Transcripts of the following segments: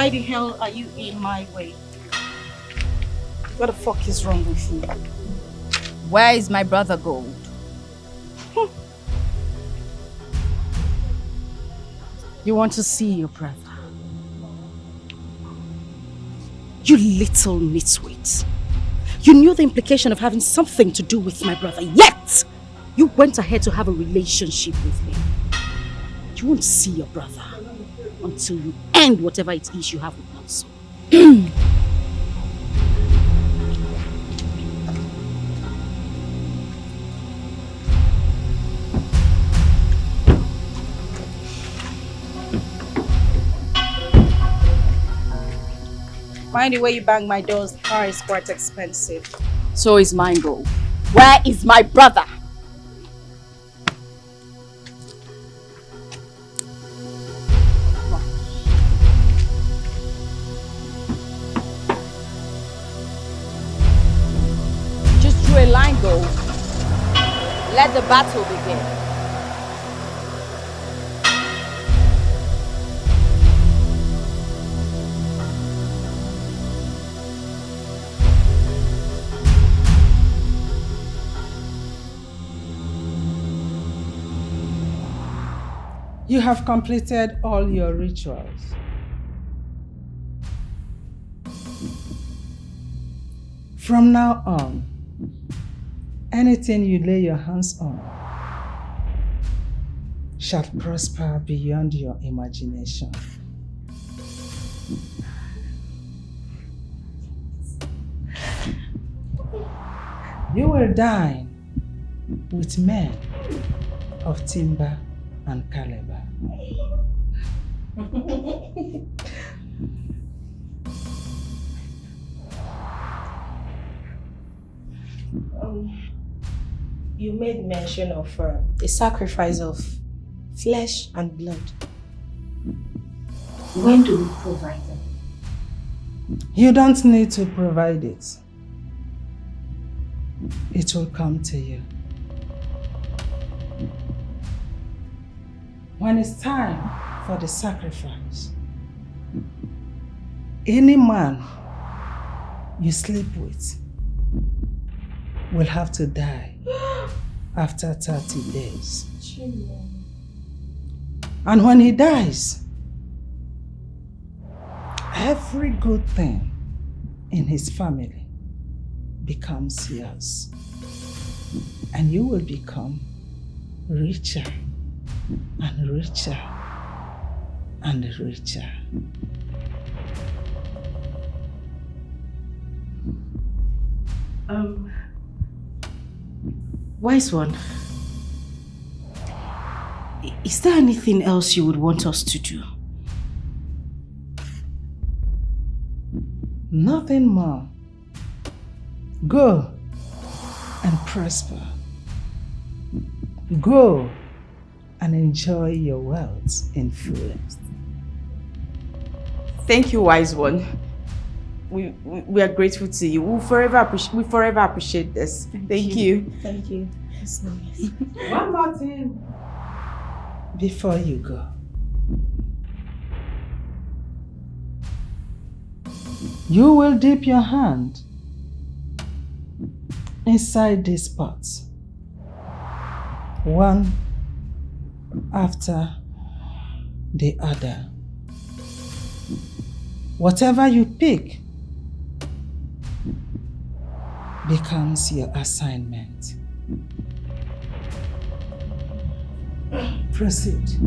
Why the hell are you in my way? What the fuck is wrong with you? Where is my brother Gold? You want to see your brother? You little nitwit. You knew the implication of having something to do with my brother, yet you went ahead to have a relationship with him. You won't see your brother until you end whatever it is you have with Nelson. Mind the way you bang my doors, the car is quite expensive. So is mine, Gold. Where is my brother? Just drew a line, Gold. Let the battle begin. You have completed all your rituals. From now on, anything you lay your hands on shall prosper beyond your imagination. You will dine with men of timber and caliber. You made mention of a sacrifice of flesh and blood. When do we provide them? You don't need to provide it. It will come to you. When it's time for the sacrifice, any man you sleep with will have to die after 30 days. And when he dies, every good thing in his family becomes yours. And you will become richer and richer and richer. Wise one, is there anything else you would want us to do? Nothing more. Go and prosper. Go and enjoy your wealth in fullest. Thank you, wise one. We are grateful to you. We forever appreciate this. Thank you. Thank you. One more thing before you go. You will dip your hand inside these pots, one after the other. Whatever you pick becomes your assignment. Proceed.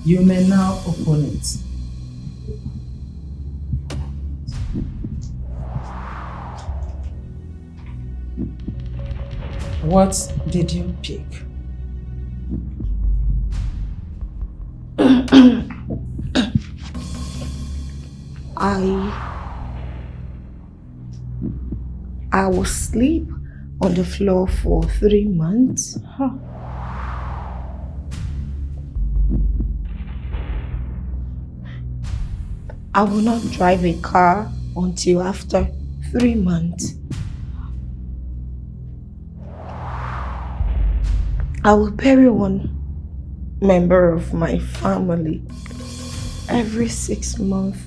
You may now open it. What did you pick? I will sleep on the floor for 3 months. Huh. I will not drive a car until after 3 months. I will bury one member of my family every 6 months.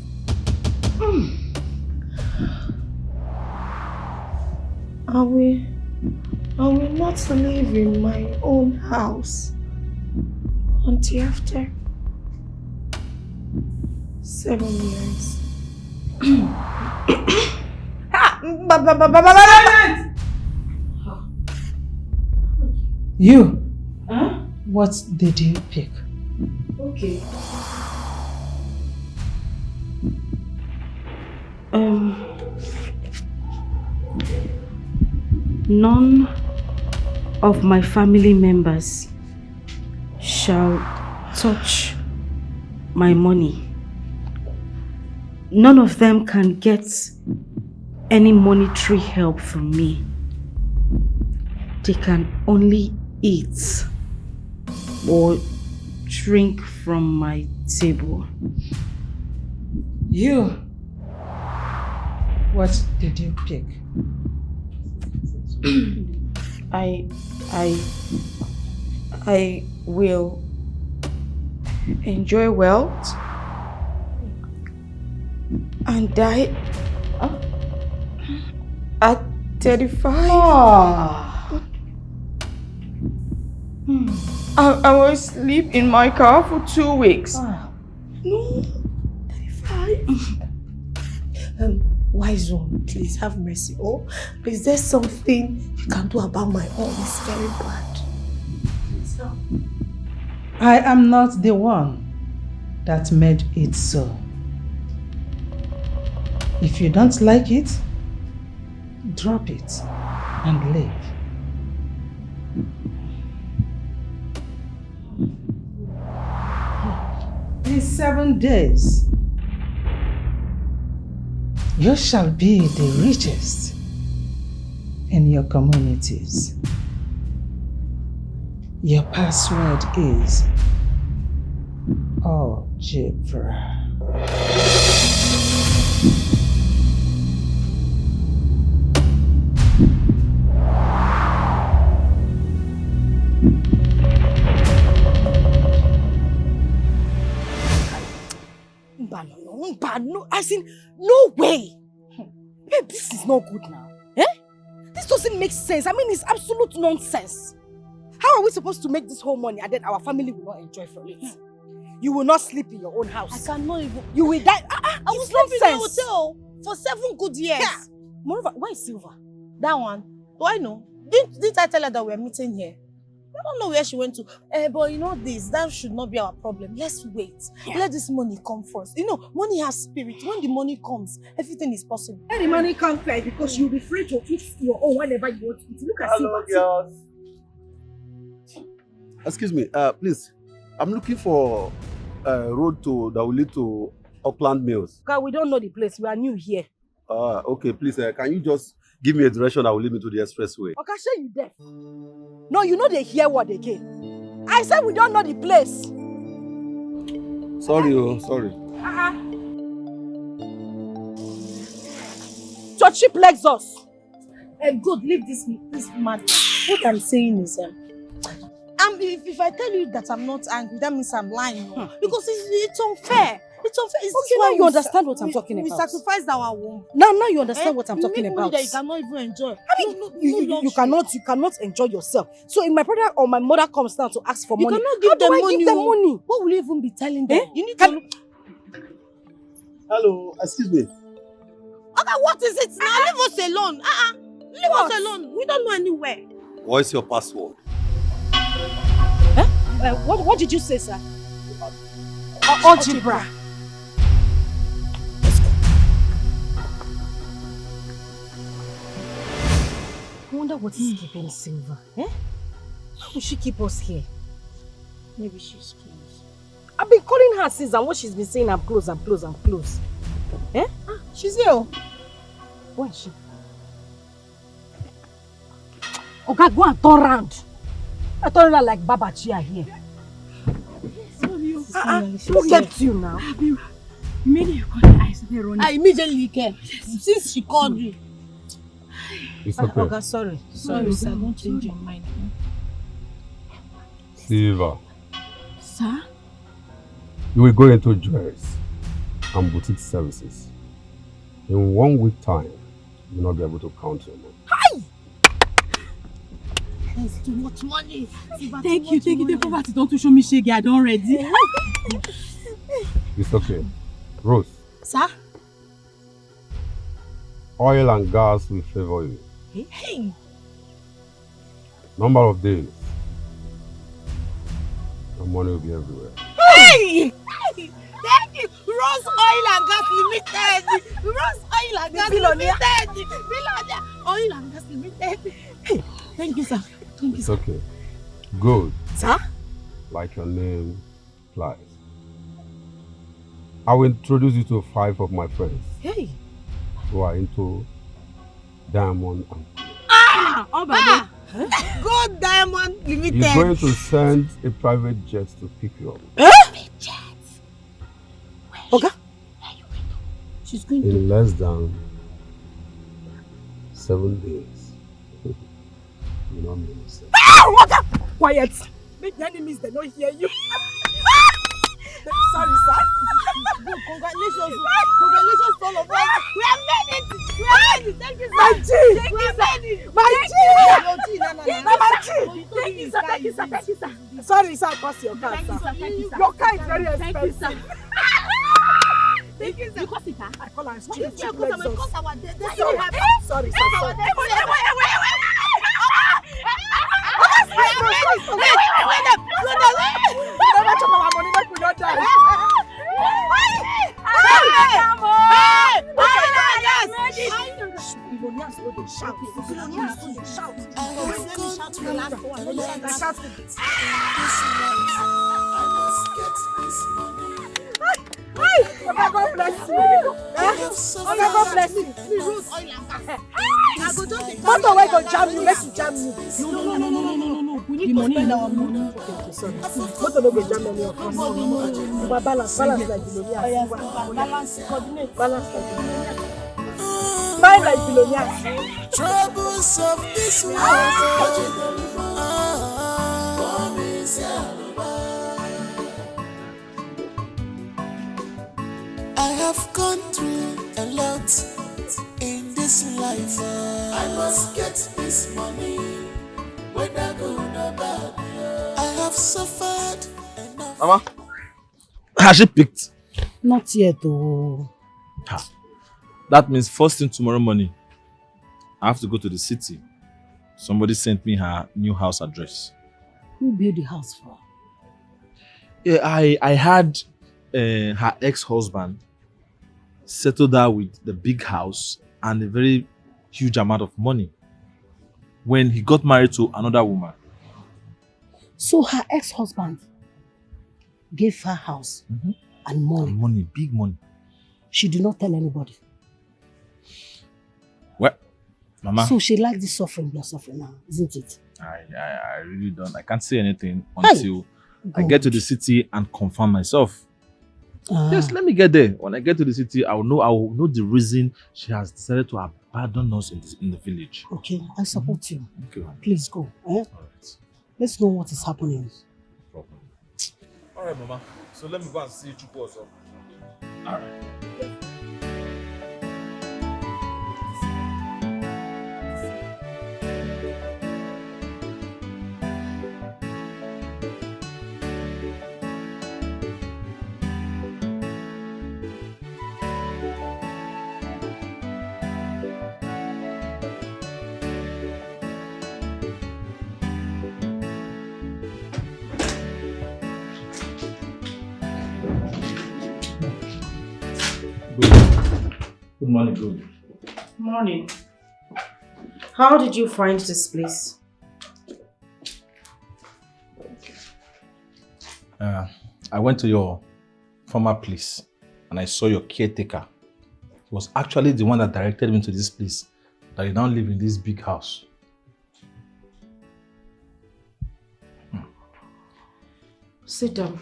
I will not live in my own house until after 7 years. You? Huh? What did you pick? Okay. None of my family members shall touch my money. None of them can get any monetary help from me. They can only eat or drink from my table. You? What did you pick? I will enjoy wealth and die at 35. I will sleep in my car for 2 weeks. No, 35. Wise one, please have mercy. Oh, is there something you can do about my own? It's very bad. Please help. I am not the one that made it so. If you don't like it, drop it and leave. In 7 days, you shall be the richest in your communities. Your password is algebra. No, as in, no way. Babe, this is not good now. Eh? This doesn't make sense. I mean, it's absolute nonsense. How are we supposed to make this whole money and then our family will not enjoy from it? You will not sleep in your own house. I cannot even. You will die. I was sleeping in a hotel for 7 good years. Yeah. Moreover, why is Silver? That one. Do I know? Didn't I tell her that we're meeting here? I don't know where she went to. But you know this, that should not be our problem. Let's wait. Yeah. Let this money come first. You know, money has spirit. When the money comes, everything is possible. Let the money come first because you'll be free to eat your own whenever you want to eat. Look at Hello, girls. Excuse me, please. I'm looking for a road that will lead to Auckland Mills. God, we don't know the place. We are new here. Okay, please, can you just give me a direction that will lead me to the expressway? Okay, say you deaf. No, you know they hear what again. I said we don't know the place. Sorry, sorry. So cheap Lexus. Good, leave this madness. What I'm saying is, if I tell you that I'm not angry, that means I'm lying. Because it's unfair. It's unfair. Okay, now you understand what I'm talking about. We sacrificed our womb. Now you understand what I'm talking about. That you cannot even enjoy. I mean, you cannot enjoy yourself. So if my brother or my mother comes down to ask for money, cannot give them money. Give them money? What will you even be telling them? You need to. Hello, excuse me. Okay, what is it now? Leave us alone. Leave us alone. We don't know anywhere. What is your password? What did you say, sir? Algebra. I wonder what is keeping Silver. Eh? How would she keep us here? Maybe she's close. I've been calling her since, and what she's been saying, I'm close, I'm close, I'm close. Eh? She's here. Where is she? Okay, go and turn round. I turn around like Baba Chia here. Who kept you now? Immediately you called her, I started running. I immediately came. Since she called you. It's okay. Okay, sorry. Sorry, sir. Don't change your mind. Silver, Sir? you will go into jewelries and boutique services. In 1 week time, you will not be able to count your money. That's too much money. Thank you. The poverty don't show me shaggy. I don't ready. It's okay. Rose, Sir? oil and gas will favor you. Hey! Number of days, your money will be everywhere. Hey! Thank you! Rose Oil and Gas Limited! Rose Oil and Gas Limited! Billionaire! Oil and Gas Limited! Hey! Thank you, sir. Thank you, It's sir. okay. Good. Sir? Like your name implies. I will introduce you to 5 of my friends Hey! who are into diamond and Gold Diamond Limited! he's going to send a private jet to pick you up. Okay. She's going to... In less than 7 days. You know what I'm saying? Quiet. Make the enemies, they don't hear you. Sorry, sir. Congratulations! Congratulations to all of us! We have made it! We have made it! Thank you, sir! My G! Thank you, sir! My G! Your G, no. My G! Thank you, sir! Thank you, sir! Thank you, sir! Sorry, sir, cost your car, Thank you, sir. sir. Thank you, sir. Your car is very Thank you, sir. expensive. Thank you, sir! You cost it, huh? I call her Yes, stupid. sir, because I'm because our debt. Sorry, sir. Sorry. Never chop our money, make we not die. Billionaires go dey shout. Billionaires go dey shout. Let me shout to the last one. Let me shout the last one. God bless you. God bless you. Rose Oil and Gas. I go just dey Motor wey go jam you, make you jam you. No. We need to to spend spend our money. Okay, sorry. Motor no go jam any of us. You balance like billionaires. Balance, coordinate. Balance like billionaires. Smile like billionaires. Troubles of this world. I have gone through a lot in this life. I must get this money, whether good or bad. I have suffered enough. Mama, has she picked? Not yet, though. That means first thing tomorrow morning, I have to go to the city. Somebody sent me her new house address. Who built the house for? Yeah, I had her ex-husband settled her with the big house and a very huge amount of money when he got married to another woman. So her ex-husband gave her house and money. And money, big money. She did not tell anybody. Well, Mama, So she likes the suffering you're suffering now, isn't it? I really don't. I can't say anything until I get to the city and confirm myself. Yes, let me get there. When I get to the city, I will know the reason she has decided to abandon us in the village. Okay, I support you. Okay. Please go. All right. Let's know what is happening. No problem. All right, Mama. So let me go and see Chuku also. All right. Good morning, good. Morning. How did you find this place? I went to your former place and I saw your caretaker. He was actually the one that directed me to this place, that you now live in this big house. Sit down.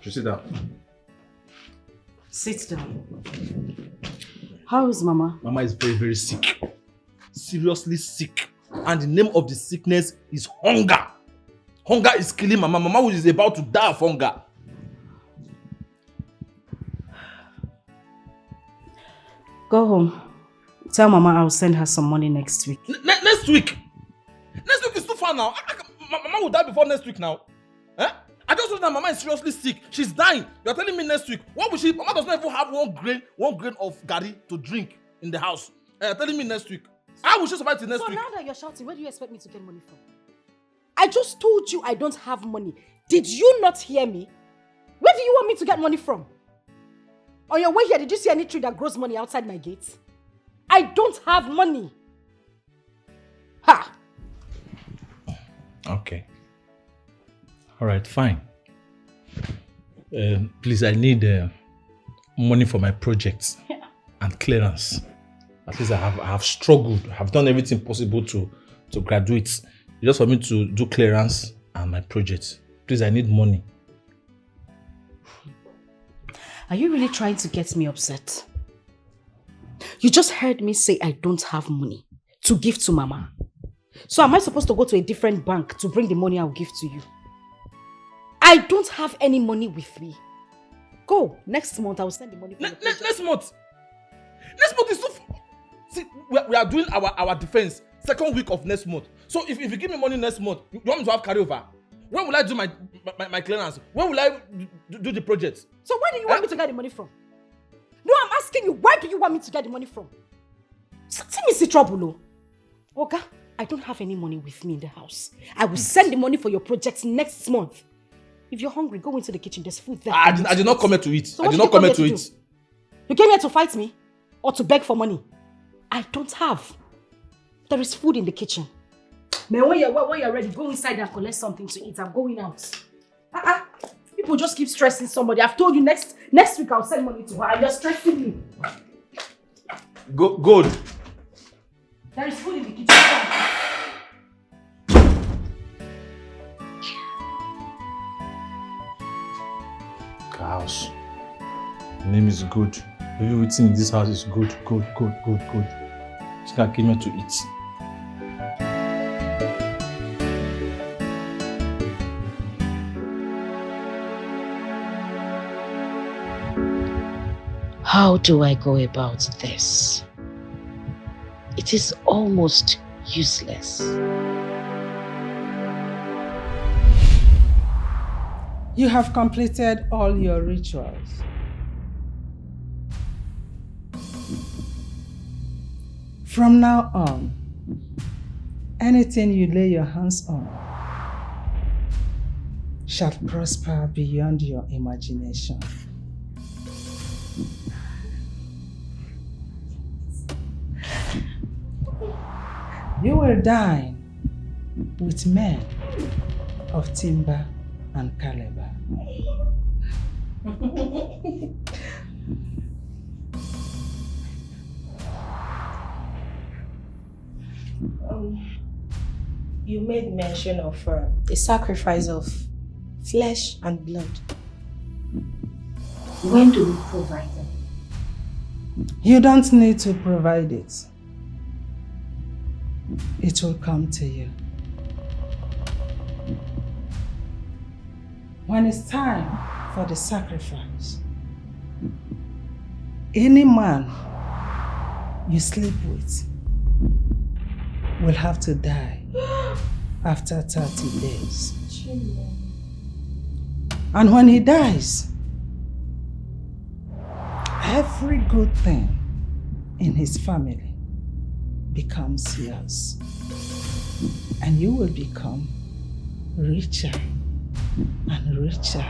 You sit down. Sit down. How is Mama? Mama is very, very sick. Seriously sick. And the name of the sickness is hunger. Hunger is killing Mama. Mama is about to die of hunger. Go home. Tell Mama I'll send her some money next week. Next week? Next week is too far now. Mama will die before next week now. Eh? I just know that Mama is seriously sick. She's dying. You're telling me next week. What will she? Mama does not even have one grain of gari to drink in the house. You're telling me next week. How will she survive till next week? So now that you're shouting, where do you expect me to get money from? I just told you I don't have money. Did you not hear me? Where do you want me to get money from? On your way here, did you see any tree that grows money outside my gate? I don't have money. Ha! Okay. All right, fine. Please, I need money for my projects and clearance. At least I have struggled. I have done everything possible to graduate. Just for me to do clearance and my projects. Please, I need money. Are you really trying to get me upset? You just heard me say I don't have money to give to Mama. So am I supposed to go to a different bank to bring the money I'll give to you? I don't have any money with me. Go. Next month, I will send the money for your project. Next month? Next month is so... See, we are doing our defense second week of next month. So if you give me money next month, you want me to have carryover? When will I do my clearance? When will I do the project? So where do you want me to get the money from? No, I'm asking you, where do you want me to get the money from? See me see trouble, no? Okay, I don't have any money with me in the house. I will send the money for your projects next month. If you're hungry, go into the kitchen. There's food there. I did not come here to eat. So I did not come here to eat. You came here to fight me? Or to beg for money? I don't have. There is food in the kitchen. Man, when you're ready, go inside and collect something to eat. I'm going out. People just keep stressing somebody. I've told you next week I'll send money to her and you're stressing me. Good. There is food in the kitchen. House. The name is good. Everything in this house is good. She can came here to eat. How do I go about this? It is almost useless. You have completed all your rituals. From now on, anything you lay your hands on shall prosper beyond your imagination. You will dine with men of timber and caliber. You made mention of a sacrifice of flesh and blood. When do we provide them? You don't need to provide it. It will come to you. When it's time for the sacrifice, any man you sleep with will have to die after 30 days. And when he dies, every good thing in his family becomes yours. And you will become richer and richer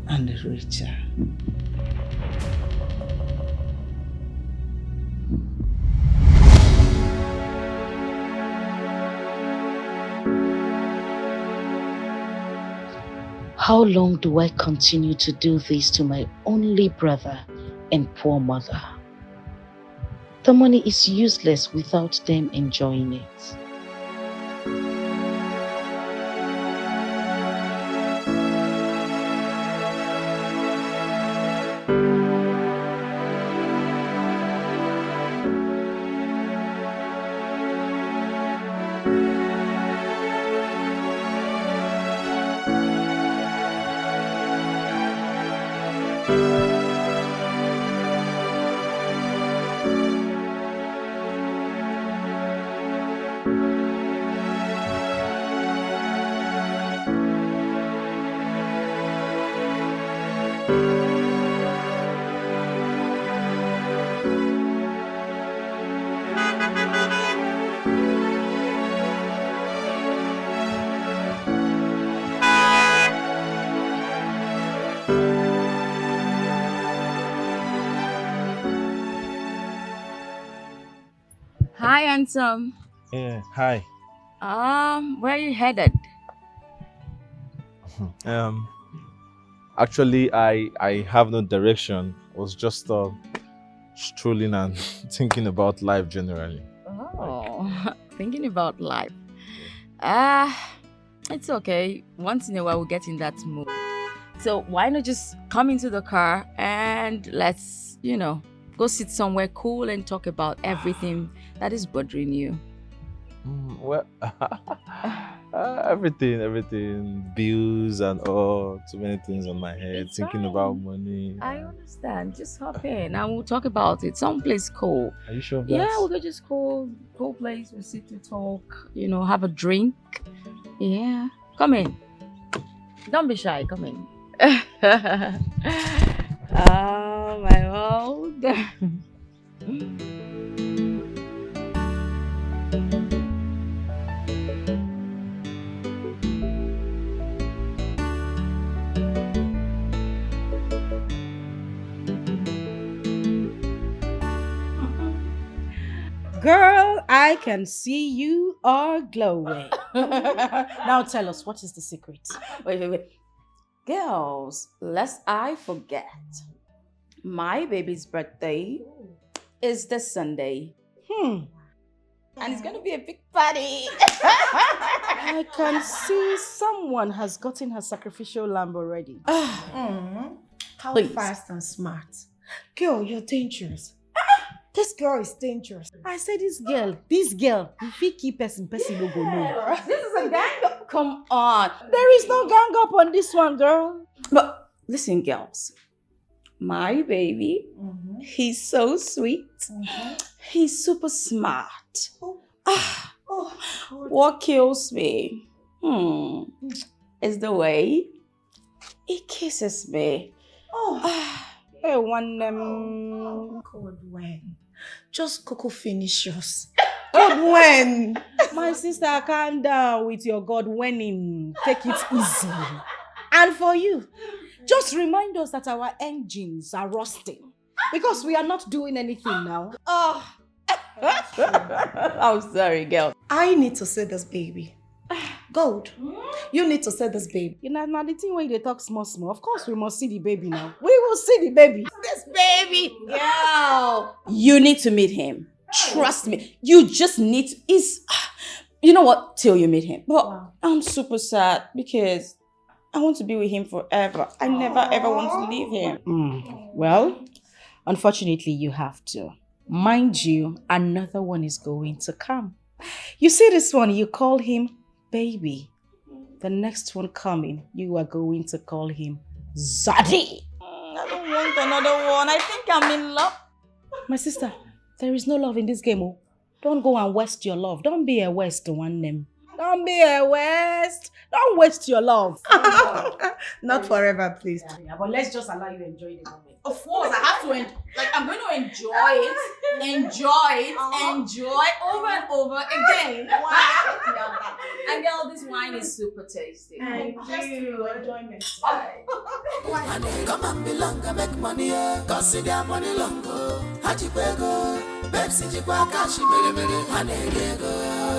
and richer. How long do I continue to do this to my only brother and poor mother? The money is useless without them enjoying it. Hi, handsome. Yeah, hi. Where are you headed? Actually, I have no direction. I was just strolling and thinking about life generally. Oh, thinking about life. It's okay. Once in a while, we'll get in that mood. So why not just come into the car and let's, go sit somewhere cool and talk about everything that is bothering you. Well, everything, bills and all, too many things on my head, It's thinking fine. about money. I understand. Just hop in and we'll talk about it. Someplace cool. Are you sure of that? Yeah, we'll go just cool place. We'll sit to talk, have a drink. Yeah. Come in. Don't be shy. Come in. Oh, my old. Girl, I can see you are glowing. Now tell us, what is the secret? Wait. Girls, lest I forget, my baby's birthday is this Sunday. And it's gonna be a big party. I can see someone has gotten her sacrificial lamb already. How Please. fast and smart. Girl, you're dangerous. This girl is dangerous. I said this girl, if he keep person no go know. This is a gang up. Come on. There is no gang up on this one, girl. But listen, girls. My baby, he's so sweet. He's super smart. What kills me is the way he kisses me. Hey, one God, when? Just Coco finish yours. God, when? my sister, calm down with your God winning. Take it easy. And for you, just remind us that our engines are rusting because we are not doing anything now. I'm sorry, girl. I need to see this baby. Gold, you need to see this baby. You know, the thing when they talk small. Of course, we must see the baby now. We will see the baby. This baby, girl. You need to meet him. Trust me. You just need to. You know what? Till you meet him. But I'm super sad because I want to be with him forever. I never ever want to leave him. Well, unfortunately, you have to. Mind you, another one is going to come. You see this one, you call him baby. The next one coming, you are going to call him Zaddy. I don't want another one. I think I'm in love. My sister, there is no love in this game. Oh. Don't go and waste your love. Don't be a waste one name. Don't be a waste. Don't waste your love. Not forever, please. Yeah, but let's just allow you to enjoy the moment. Of course, I have to I'm going to enjoy it over and over again. And girl, this wine is super tasty. Just you, enjoyment. Come and be longer, make money, cause see their money longer. Pepsi, Jigwa, Kashi, Mele,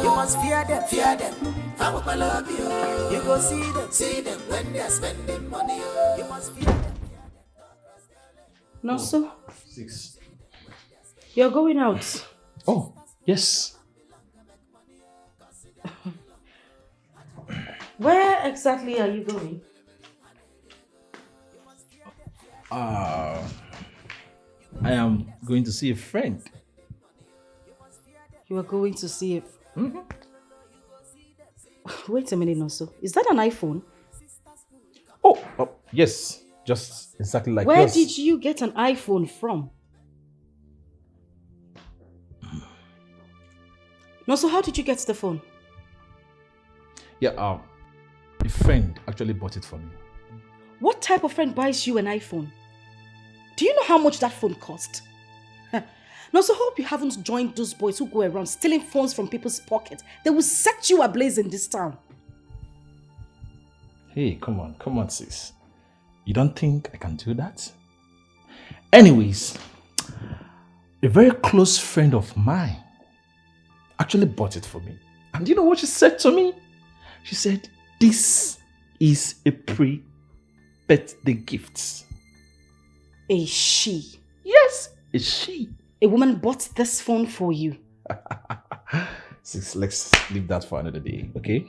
you must fear them, I will love you. You go see them when they are spending money. You must feel them. No, so 6. you're going out. Oh, yes. Where exactly are you going? I am going to see a friend. You are going to see if. Wait a minute, Noso. Is that an iPhone? Oh, yes. Just exactly like Where yours. did you get an iPhone from? Noso, how did you get the phone? Yeah, a friend actually bought it for me. What type of friend buys you an iPhone? Do you know how much that phone cost? Noso, hope you haven't joined those boys who go around stealing phones from people's pockets. They will set you ablaze in this town. Hey, come on, sis. You don't think I can do that? Anyways, a very close friend of mine actually bought it for me. And you know what she said to me? She said, this is a pre-birthday gift. A she? Yes, a she. A woman bought this phone for you. Sis, let's leave that for another day, okay?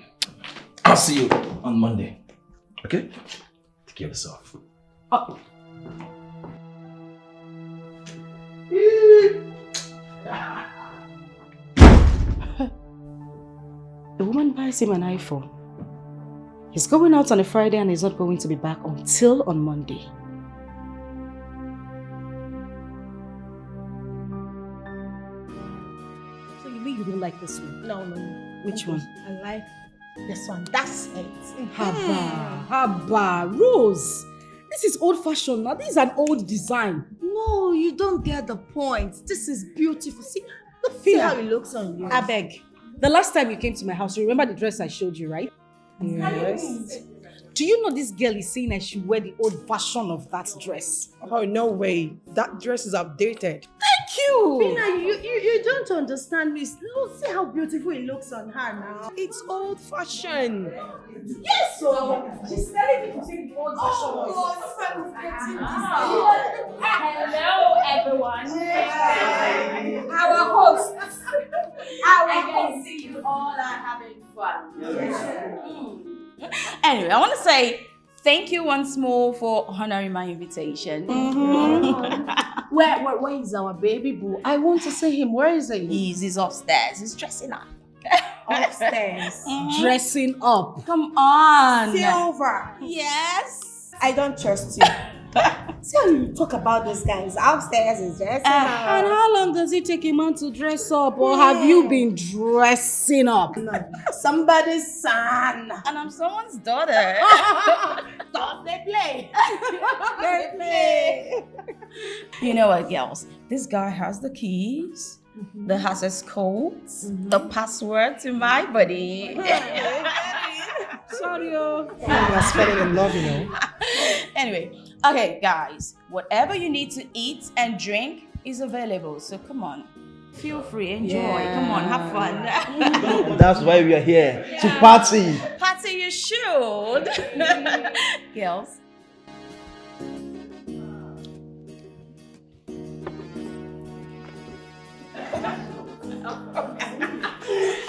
I'll see you on Monday. Okay? Take care of yourself. The woman buys him an iPhone. He's going out on a Friday and he's not going to be back until on Monday. So you mean you don't like this one? No. Which one? I like this one. That's it. Haba, Rose. This is old-fashioned now. This is an old design. No, you don't get the point. This is beautiful. See how it looks on you. I beg. The last time you came to my house, you remember the dress I showed you, right? Yes. Do you know this girl is saying I should wear the old version of that dress? Oh, no way. That dress is outdated. Thank you! Fina, you don't understand me. Look, see how beautiful it looks on her now. It's old fashioned. Yes, so she's telling me to take the old Hello, everyone. Our hosts. I can see you all are having fun. Anyway, I want to say thank you once more for honoring my invitation. Where is our baby boo? I want to see him. Where is he? He's upstairs. He's dressing up. Upstairs. Dressing up. Come on. Silver. Yes. I don't trust you. See how you talk about those guys. Upstairs is dressing up. And how long does it take a man to dress up? Or have you been dressing up? No. Somebody's son. And I'm someone's daughter. Stop, they play. They play. You know what, girls? This guy has the keys, the access codes, the password to my body. Sorry, oh. You are falling in love, you know. Anyway, okay, guys, whatever you need to eat and drink is available. So come on, feel free, enjoy. Yeah. Come on, have fun. That's why we are here, to party. Party, you should. Girls.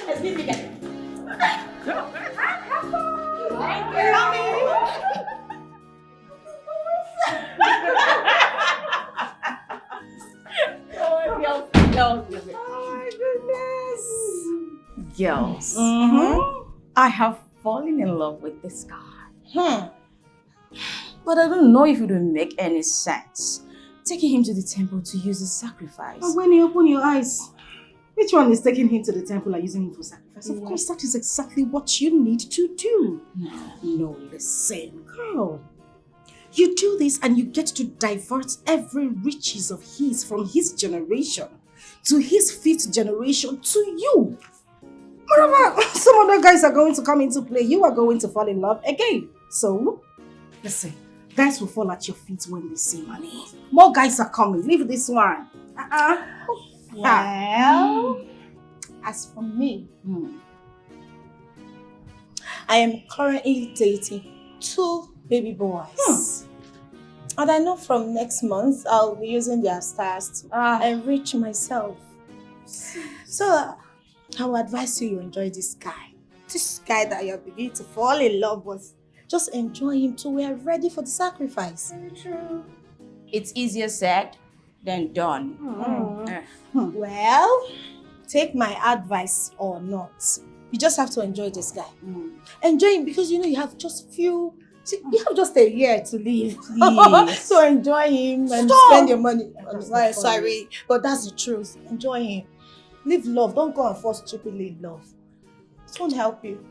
Let's be together. Girls, I have fallen in love with this guy. But I don't know if it will make any sense taking him to the temple to use his sacrifice. But when you open your eyes, which one is taking him to the temple and using him for sacrifice? Of course, that is exactly what you need to do. No, listen, girl. You do this and you get to divert every riches of his from his generation to his fifth generation to you. Moreover, some other guys are going to come into play. You are going to fall in love again. So, listen, guys will fall at your feet when they see money. More guys are coming. Leave this one. Well, as for me, I am currently dating 2 baby boys. And I know from next month, I'll be using their stars to enrich myself. So, I would advise you enjoy this guy. This guy that you're beginning to fall in love with. Just enjoy him till we are ready for the sacrifice. Very true. It's easier said than done. Well, take my advice or not. You just have to enjoy this guy. Enjoy him because you have just you have just a year to live. So enjoy him and spend your money. I'm sorry, but that's the truth. Enjoy him. Live love. Don't go and fall stupidly in love. It won't help you.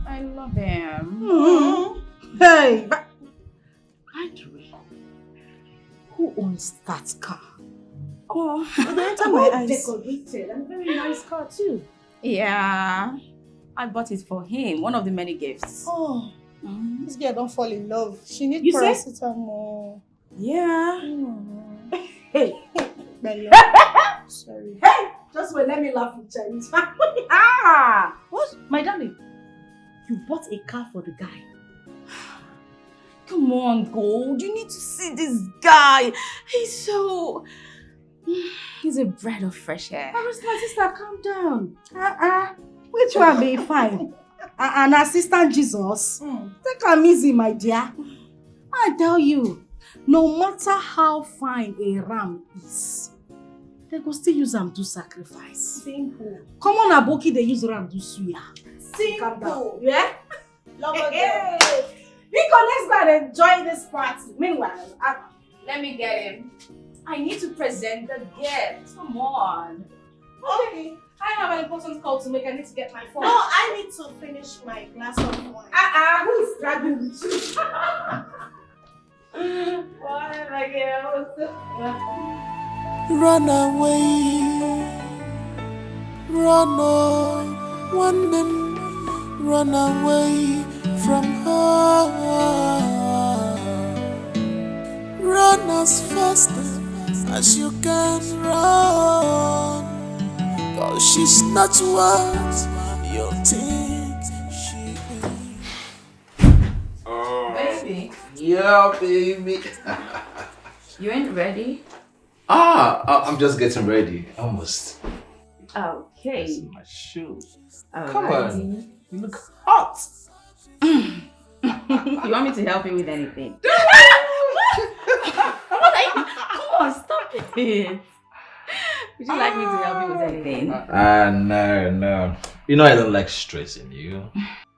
I love him. Hey! By the way, who owns that car? Oh, they enter my eyes. Decorated and very nice car too. Yeah, I bought it for him. One of the many gifts. Oh, this girl don't fall in love. She needs paracetamol. Yeah. Hey, sorry. Hey, just wait. Let me laugh in Chinese. What, my darling? You bought a car for the guy. Come on, Gold. You need to see this guy. He's a breath of fresh air. Maurice, my sister, calm down. Which one be fine? An assistant Jesus? Take am easy, my dear. I tell you, no matter how fine a ram is, they go still use am do sacrifice. Simple. Come on, Aboki, they use ram do suya. Simple. Yeah? Love Hey. Nico, let's go and enjoy this party. Meanwhile, Let me get him. I need to present the gift. Come on. Okay. I have an important call to make. I need to get my phone. No, I need to finish my glass of wine. Who is dragging with you? Why, my girl? Run away, run on, one man, run away from her. Run as fast as you can run, 'cause she's not what you think she is. Baby, Yeah, baby. you ain't ready? I'm just getting ready. Almost. Okay. My shoes. Come on. You look hot. You want me to help you with anything? Come on, stop it. Would you like me to help you with anything? No. You know I don't like stressing you.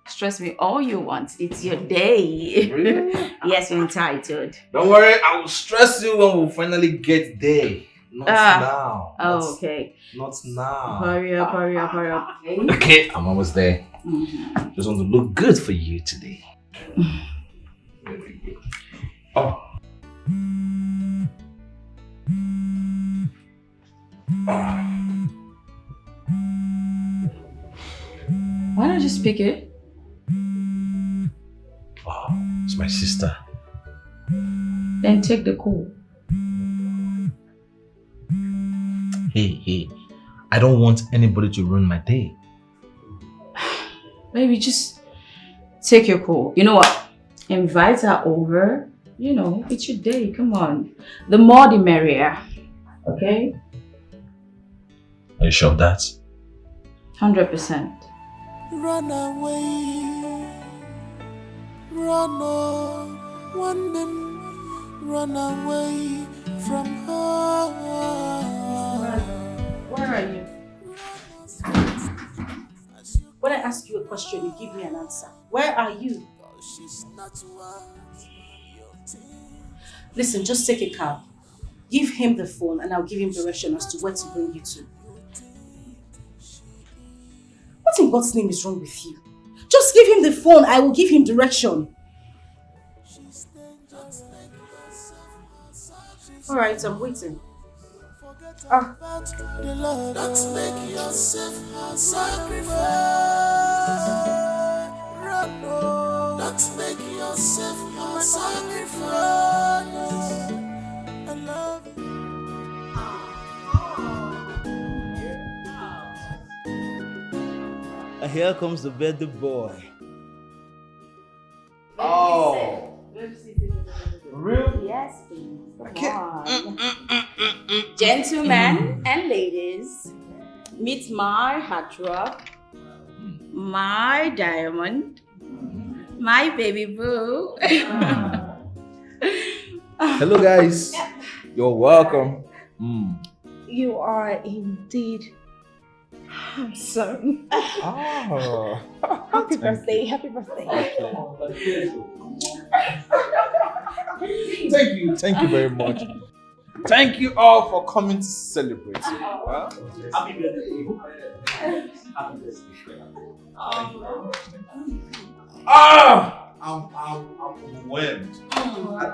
Stress me all you want. It's your day. Really? Yes, you're entitled. Don't worry, I will stress you when we finally get there. Not now. Okay. Not now. Hurry up. Okay, I'm almost there. Just want to look good for you today. Very good. Oh. Why don't you speak it? Oh, it's my sister. Then take the call. Hey, I don't want anybody to ruin my day. Maybe just take your call. You know what? Invite her over. You know, it's your day. Come on. The more the merrier. Okay? Are you sure of that? 100%. Run away, run on, one man, run away from her. Where are you? When I ask you a question, you give me an answer. Where are you? Listen, just take a cab. Give him the phone and I'll give him direction as to where to bring you to. What in God's name is wrong with you? Just give him the phone, I will give him direction. Alright, I'm waiting. Don't make yourself a sacrifice. Don't make yourself a sacrifice. I love you. Here comes the birthday boy. Oh. Real? Yes, please. Come Okay. on. Gentlemen and ladies, meet my heartthrob, my diamond, my baby boo. Hello, guys. You're welcome. You are indeed handsome. Oh. Happy birthday, happy birthday. Thank you very much. Thank you all for coming to celebrate. Happy birthday. Happy birthday. I'm overwhelmed. I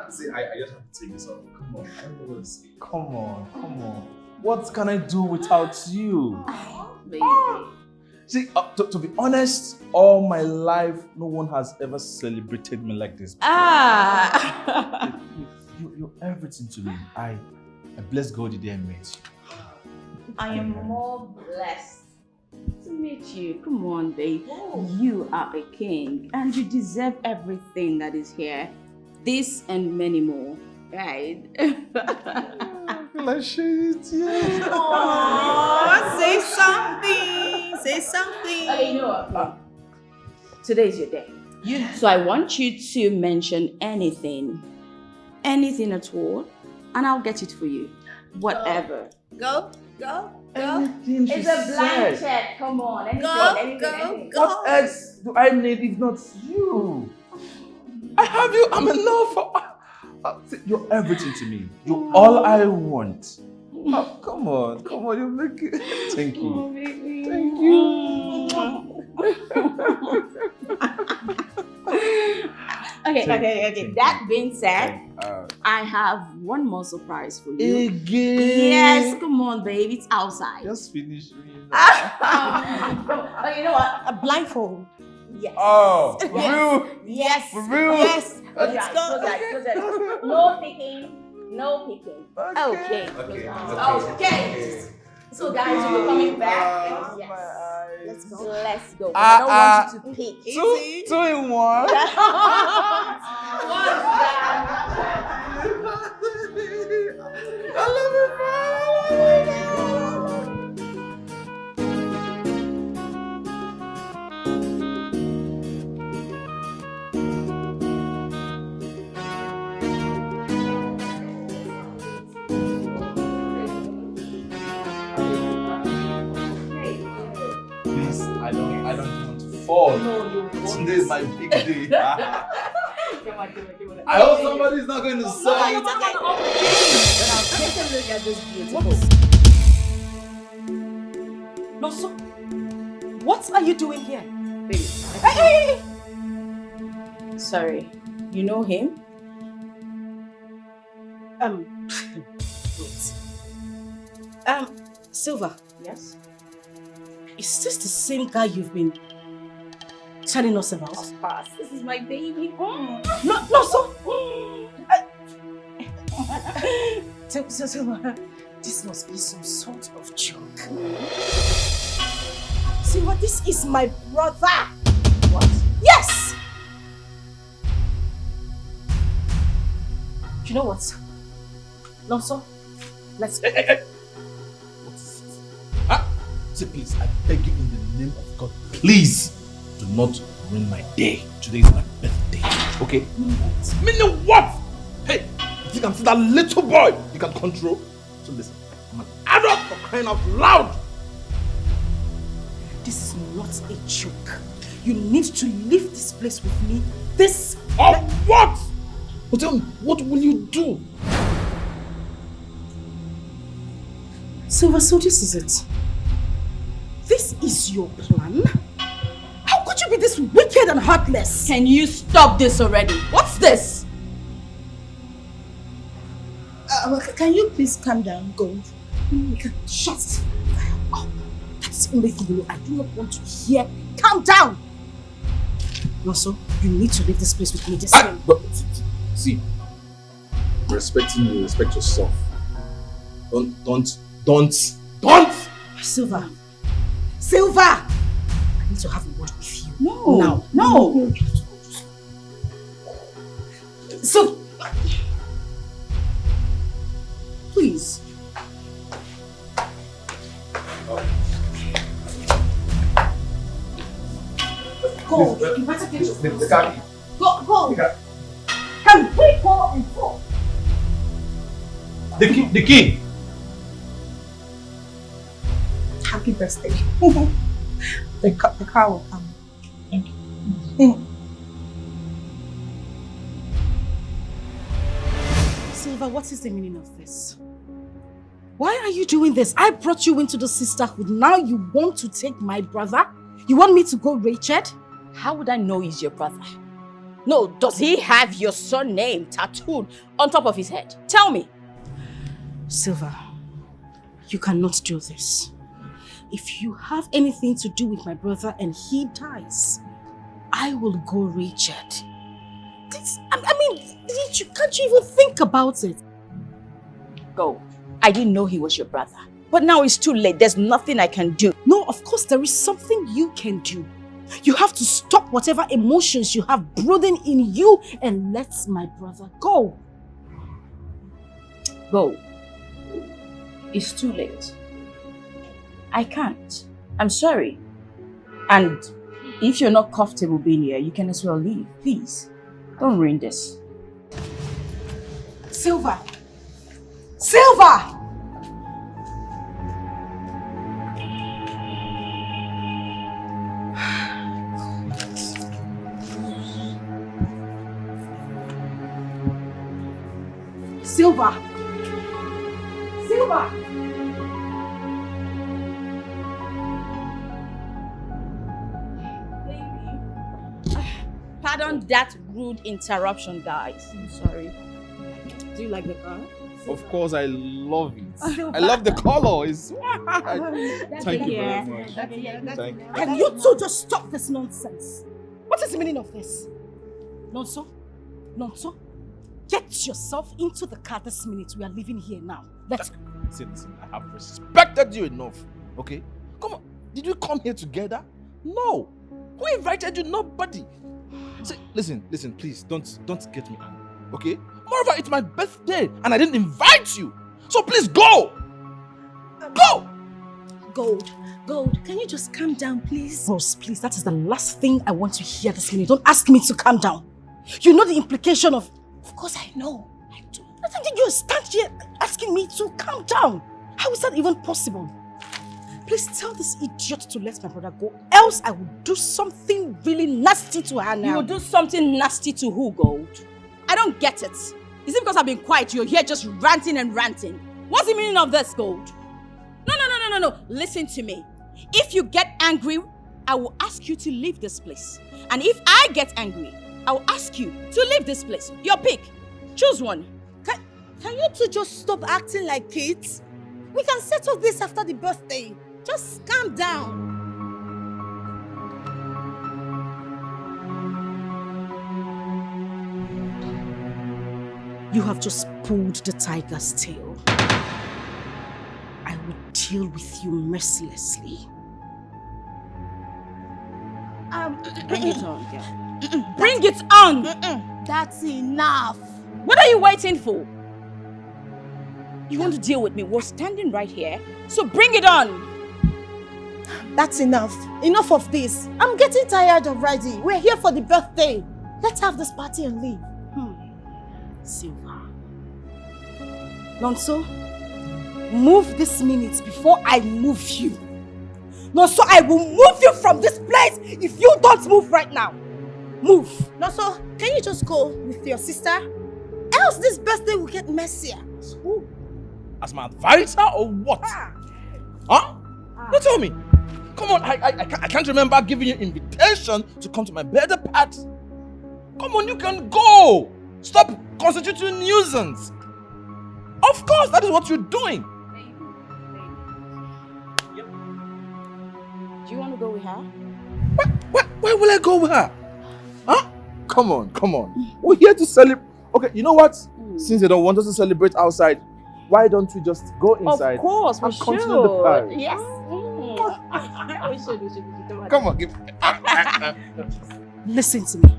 just have to take this off. Come on, I don't know what to say. Come on. What can I do without you? Baby. See, to be honest, all my life, no one has ever celebrated me like this. You're everything to me. I bless God the day I met you. I am more blessed to meet you. Come on, babe. You are a king and you deserve everything that is here. This and many more, right? I feel like shit, yeah. Aww, say something. Say something. Okay, you know what? Today is your day. Yeah. So I want you to mention anything at all, and I'll get it for you. Whatever. Go. Anything It's a blank check. Come on. Anything. What else do I need if not you? I have you. I'm enough. You're everything to me. You're all I want. Oh, come on. You make it. Thank you. Oh, baby. Thank you. Okay. That being said, I have one more surprise for you. Again? Yes, come on, babe. It's outside. Just finish me. Oh, you know what? A blindfold. Yes. Oh, for yes. real? Yes. For real? Yes. Okay. Close that. No picking. Okay. Okay. So guys, we're coming back. Yes. Let's go. I don't want you to pick. Two in one. What's that? I love it. Please, I don't want to fall. No, you won't. Today is my big day. Come on. I hope somebody's not going to say. Take a look at this beautiful. Noso, what are you doing here? Baby. Hey! Sorry, you know him? Wait. Silver. Yes? Is this the same guy you've been telling us about? Of course. This is my baby. No, so. Silver, this must be some sort of joke. Silver, this is my brother. What? Yes! You know what? Lonso, let's go. What is it? Say please, I beg you in the name of God, please do not ruin my day. Today is my birthday. Okay? Meaning what? Hey, you think I'm still that little boy you can control? So listen, I'm an adult for crying out loud. This is not a joke. You need to leave this place with me. This. Or what? But tell me, what will you do? Silver, so this is it. This is your plan? How could you be this wicked and heartless? Can you stop this already? What's this? Can you please calm down, Gold? Shut up. That's the only thing you know. I do not want to hear. Calm down. Also, you need to leave this place with me this way. See, respecting you, respect yourself. Don't. Silver. I need to have a word with you. No. Now. No. So, please. Go. You better get your phone. Go. Can we go and go? The key. Happy birthday. The car will come. Thank you. Silva, what is the meaning of this? Why are you doing this? I brought you into the sisterhood. Now you want to take my brother? You want me to go wretched? How would I know he's your brother? No, does he have your surname tattooed on top of his head? Tell me. Silva, you cannot do this. If you have anything to do with my brother and he dies, I will go wretched. Can't you even think about it? Go. I didn't know he was your brother. But now it's too late. There's nothing I can do. No, of course there is something you can do. You have to stop whatever emotions you have brooding in you and let my brother go. Go. It's too late. I can't. I'm sorry. And if you're not comfortable being here, you can as well leave. Please. Don't ruin this. Silva! Silva! Silva! Silva! Pardon that rude interruption, guys. I'm sorry. Do you like the car? Of course, I love it. I love the color. It's thank you very much. Thank you. Can you two just stop this nonsense? What is the meaning of this? Nonso? Nonso? Get yourself into the car this minute. We are leaving here now. Let's... Listen, I have respected you enough. Okay? Come on. Did we come here together? No. Who invited you? Nobody. See, listen, please, don't get me angry. Okay? Moreover, it's my birthday and I didn't invite you. So please go! Go! Gold, can you just calm down, please? Rose, please, that is the last thing I want to hear this minute. Don't ask me to calm down. You know the implication of... Of course I know. I do. I don't think you stand here asking me to calm down. How is that even possible? Please tell this idiot to let my brother go, else I will do something really nasty to her now. You will do something nasty to who, Gold? I don't get it. Is it because I've been quiet, you're here just ranting and ranting? What's the meaning of this, Gold? No. Listen to me. If you get angry, I will ask you to leave this place. And if I get angry, I will ask you to leave this place. Your pick. Choose one. Can you two just stop acting like kids? We can settle this after the birthday. Just calm down. You have just pulled the tiger's tail. I will deal with you mercilessly. Bring it on, girl. Bring it on! That's enough. What are you waiting for? You want to deal with me? We're standing right here, so bring it on! That's enough. Enough of this. I'm getting tired already. We're here for the birthday. Let's have this party and leave. Silva. Nonso, move this minute before I move you. Nonso, I will move you from this place if you don't move right now. Move. Nonso, can you just go with your sister? Else this birthday will get messier. Who? As my advisor or what? Huh? You tell me. Come on, I can't remember giving you invitation to come to my birthday party. Come on, you can go. Stop constituting nuisance. Of course, that is what you're doing. Yep. Do you want to go with her? Why will I go with her? Huh? Come on. We're here to celebrate. Okay, you know what? Since they don't want us to celebrate outside, why don't we just go inside? Of course, we continue the party? Yes. We should. Come on, give. Listen to me.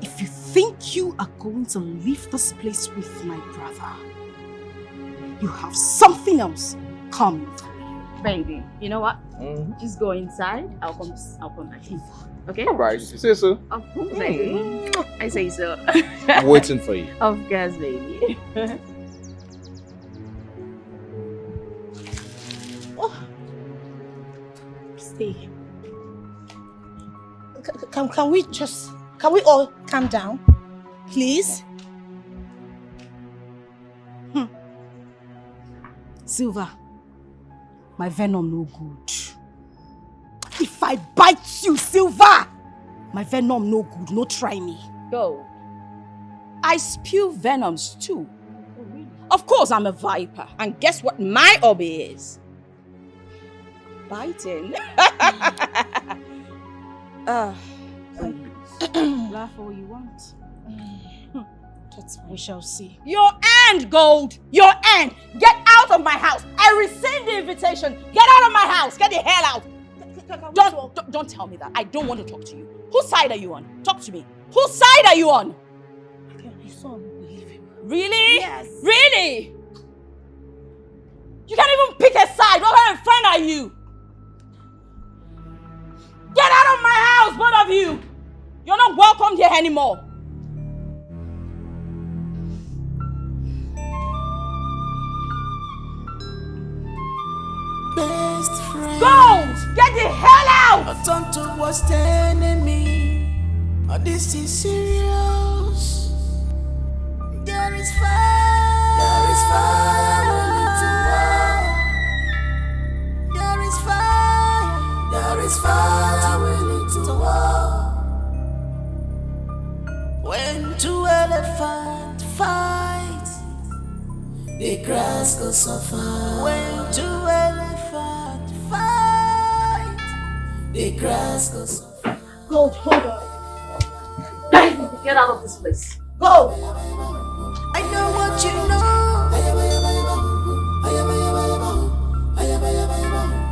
If you think you are going to leave this place with my brother, you have something else coming for you. Baby, you know what? Just go inside. I'll come back in. Okay? Alright, you say so. Of course, baby. I say so. I'm waiting for you. Of course, baby. Stay. Can we all calm down? Please? Silver, my venom no good. If I bite you, Silver, my venom no good. No try me. Go. I spew venoms too. Of course I'm a viper. And guess what my hobby is? Biting. Laugh all you want. We shall see. Your end, Gold! Your end! Get out of my house! I rescind the invitation! Get out of my house! Get the hell out! Don't tell me that. I don't want to talk to you. Whose side are you on? Talk to me. Whose side are you on? It's so unbelievable. Really? Yes. Really? You can't even pick a side. What kind of friend are you? Get out of my house, both of you! You're not welcome here anymore. Best friend. Gold! Get the hell out! A turn to worst enemy. Oh, this is serious. There is fire. There is fire. There is fire. There is fire. Willing to war. When two elephants fight, the grass goes suffer. When two elephants fight, the grass goes suffer. Gold, hold on. Get out of this place. Go! I know what you know.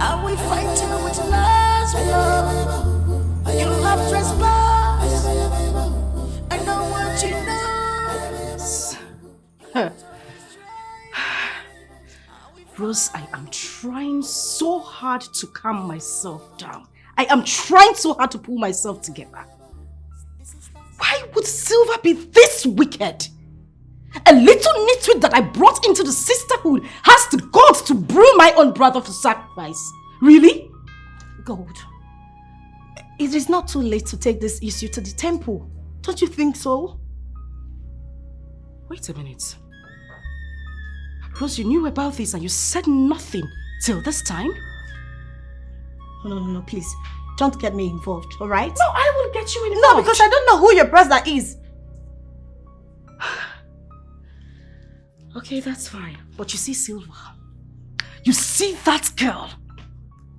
Are we fighting with last blood? You have trespassed. I know what you know. Rose, I am trying so hard to calm myself down. I am trying so hard to pull myself together. Why would Silver be this wicked? A little nitwit that I brought into the sisterhood has the guts to brew my own brother for sacrifice. Really? Gold, it is not too late to take this issue to the temple. Don't you think so? Wait a minute. Rose, you knew about this and you said nothing till this time? No, please. Don't get me involved, alright? No, I will get you involved. No, because I don't know who your brother is. Okay, that's fine. But you see, Silver, you see that girl?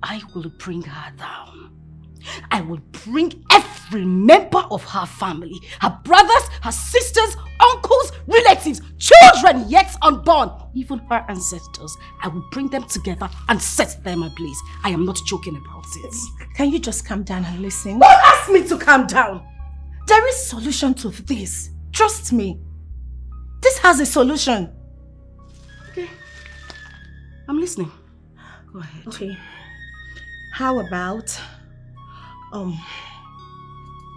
I will bring her down. I will bring every member of her family, her brothers, her sisters, uncles, relatives, children yet unborn, even her ancestors. I will bring them together and set them ablaze. I am not joking about it. Can you just calm down and listen? Don't ask me to calm down. There is a solution to this. Trust me. This has a solution. Okay. I'm listening. Go ahead. Okay. How about...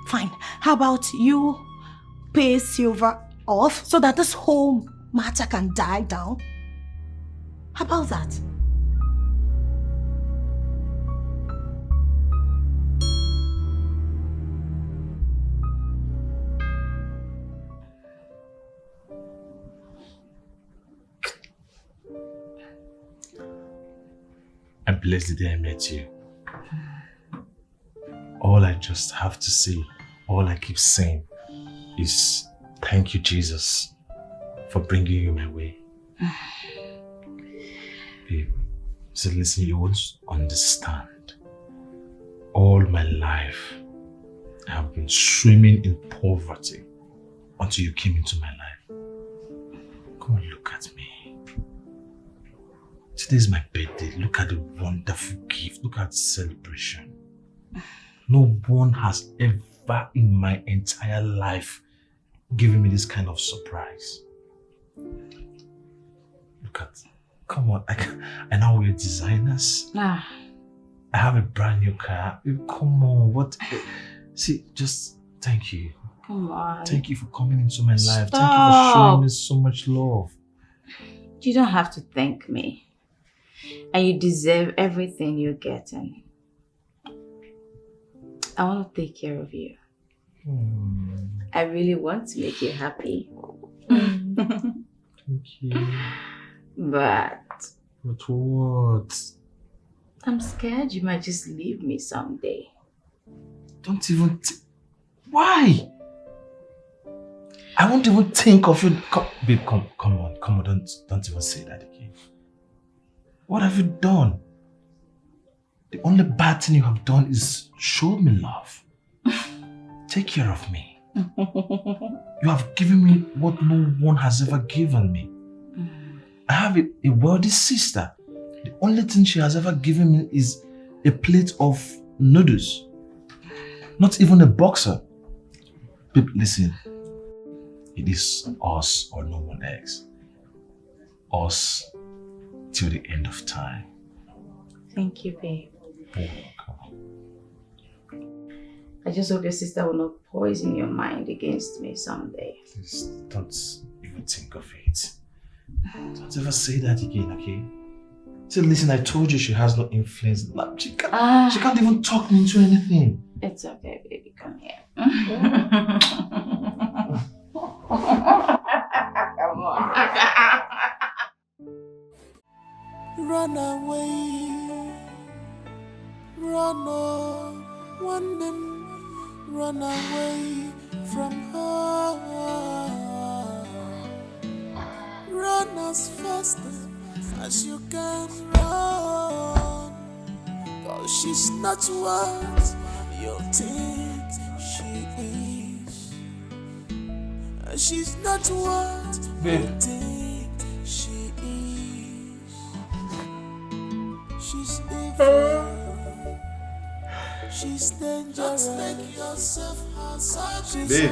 Fine. How about you pay Silver off so that this whole matter can die down? How about that? I bless the day I met you. All I just have to say, all I keep saying is thank you, Jesus, for bringing you my way. Babe, so listen, you won't understand. All my life, I have been swimming in poverty until you came into my life. Come on, look at me. Today is my birthday. Look at the wonderful gift. Look at the celebration. No one has ever in my entire life giving me this kind of surprise. Look at, come on, I now wear designers. I have a brand new car. Come on, what? See, just thank you. Come on. Thank you for coming into my life. Thank you for showing me so much love. You don't have to thank me. And you deserve everything you're getting. I want to take care of you. I really want to make you happy. Thank you. But what? I'm scared you might just leave me someday. Don't even why? I won't even think of you. Babe, come on, don't even say that again. What have you done? The only bad thing you have done is show me love. Take care of me. You have given me what no one has ever given me. I have a wealthy sister. The only thing she has ever given me is a plate of noodles. Not even a boxer. Babe, listen. It is us or no one else. Us till the end of time. Thank you, babe. You're welcome. I just hope your sister will not poison your mind against me someday. Please don't even think of it. Don't ever say that again, okay? So listen, I told you she has no influence. She can't even talk me into anything. It's okay, baby. Come here. Come on. Run away, run on, one them, run away from her. Run as fast as you can run, 'cause she's not what you think she is. She's not what you think she is. She's evil. She's dangerous. Don't make yourself her sacrifice.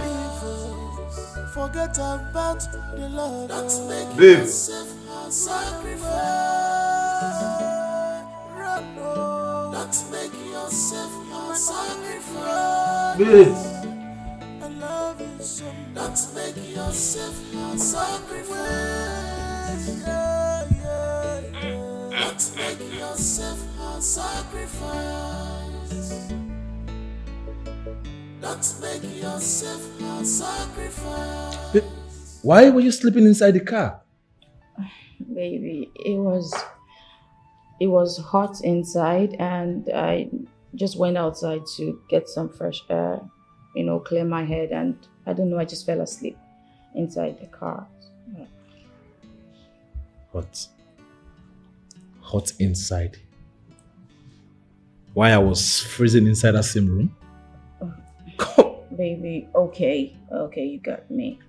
Forget about the love. Don't make yourself her sacrifice. Run on. Don't make yourself her sacrifice. I love you so much. Don't make yourself her sacrifice. Don't make yourself her sacrifice. Don't make yourself her sacrifice. Why were you sleeping inside the car? Baby, it was hot inside and I just went outside to get some fresh air, clear my head, and I don't know, I just fell asleep inside the car. Hot inside? Why I was freezing inside that same room? Baby, okay, you got me.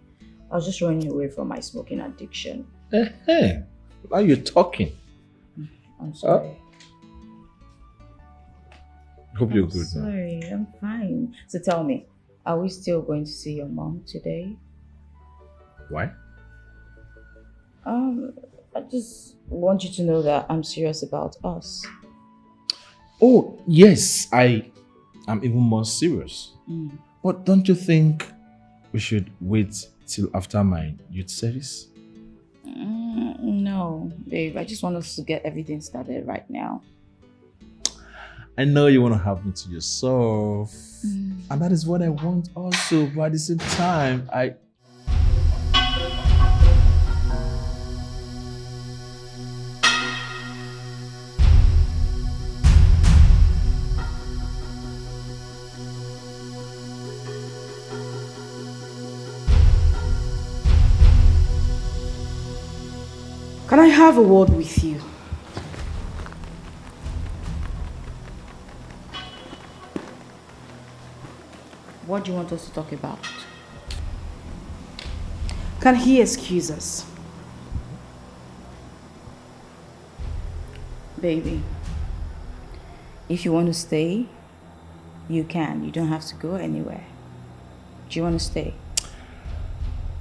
I was just running away from my smoking addiction. Hey, now you're talking. I'm sorry. Hope you're good. Sorry, I'm fine. So tell me, are we still going to see your mom today? Why? I just want you to know that I'm serious about us. Oh, yes, I am even more serious. But don't you think we should wait till after my youth service? No, babe. I just want us to get everything started right now. I know you want to have me to yourself. And that is what I want also. But at the same time, Can I have a word with you? What do you want us to talk about? Can he excuse us? Baby, if you want to stay, you can. You don't have to go anywhere. Do you want to stay?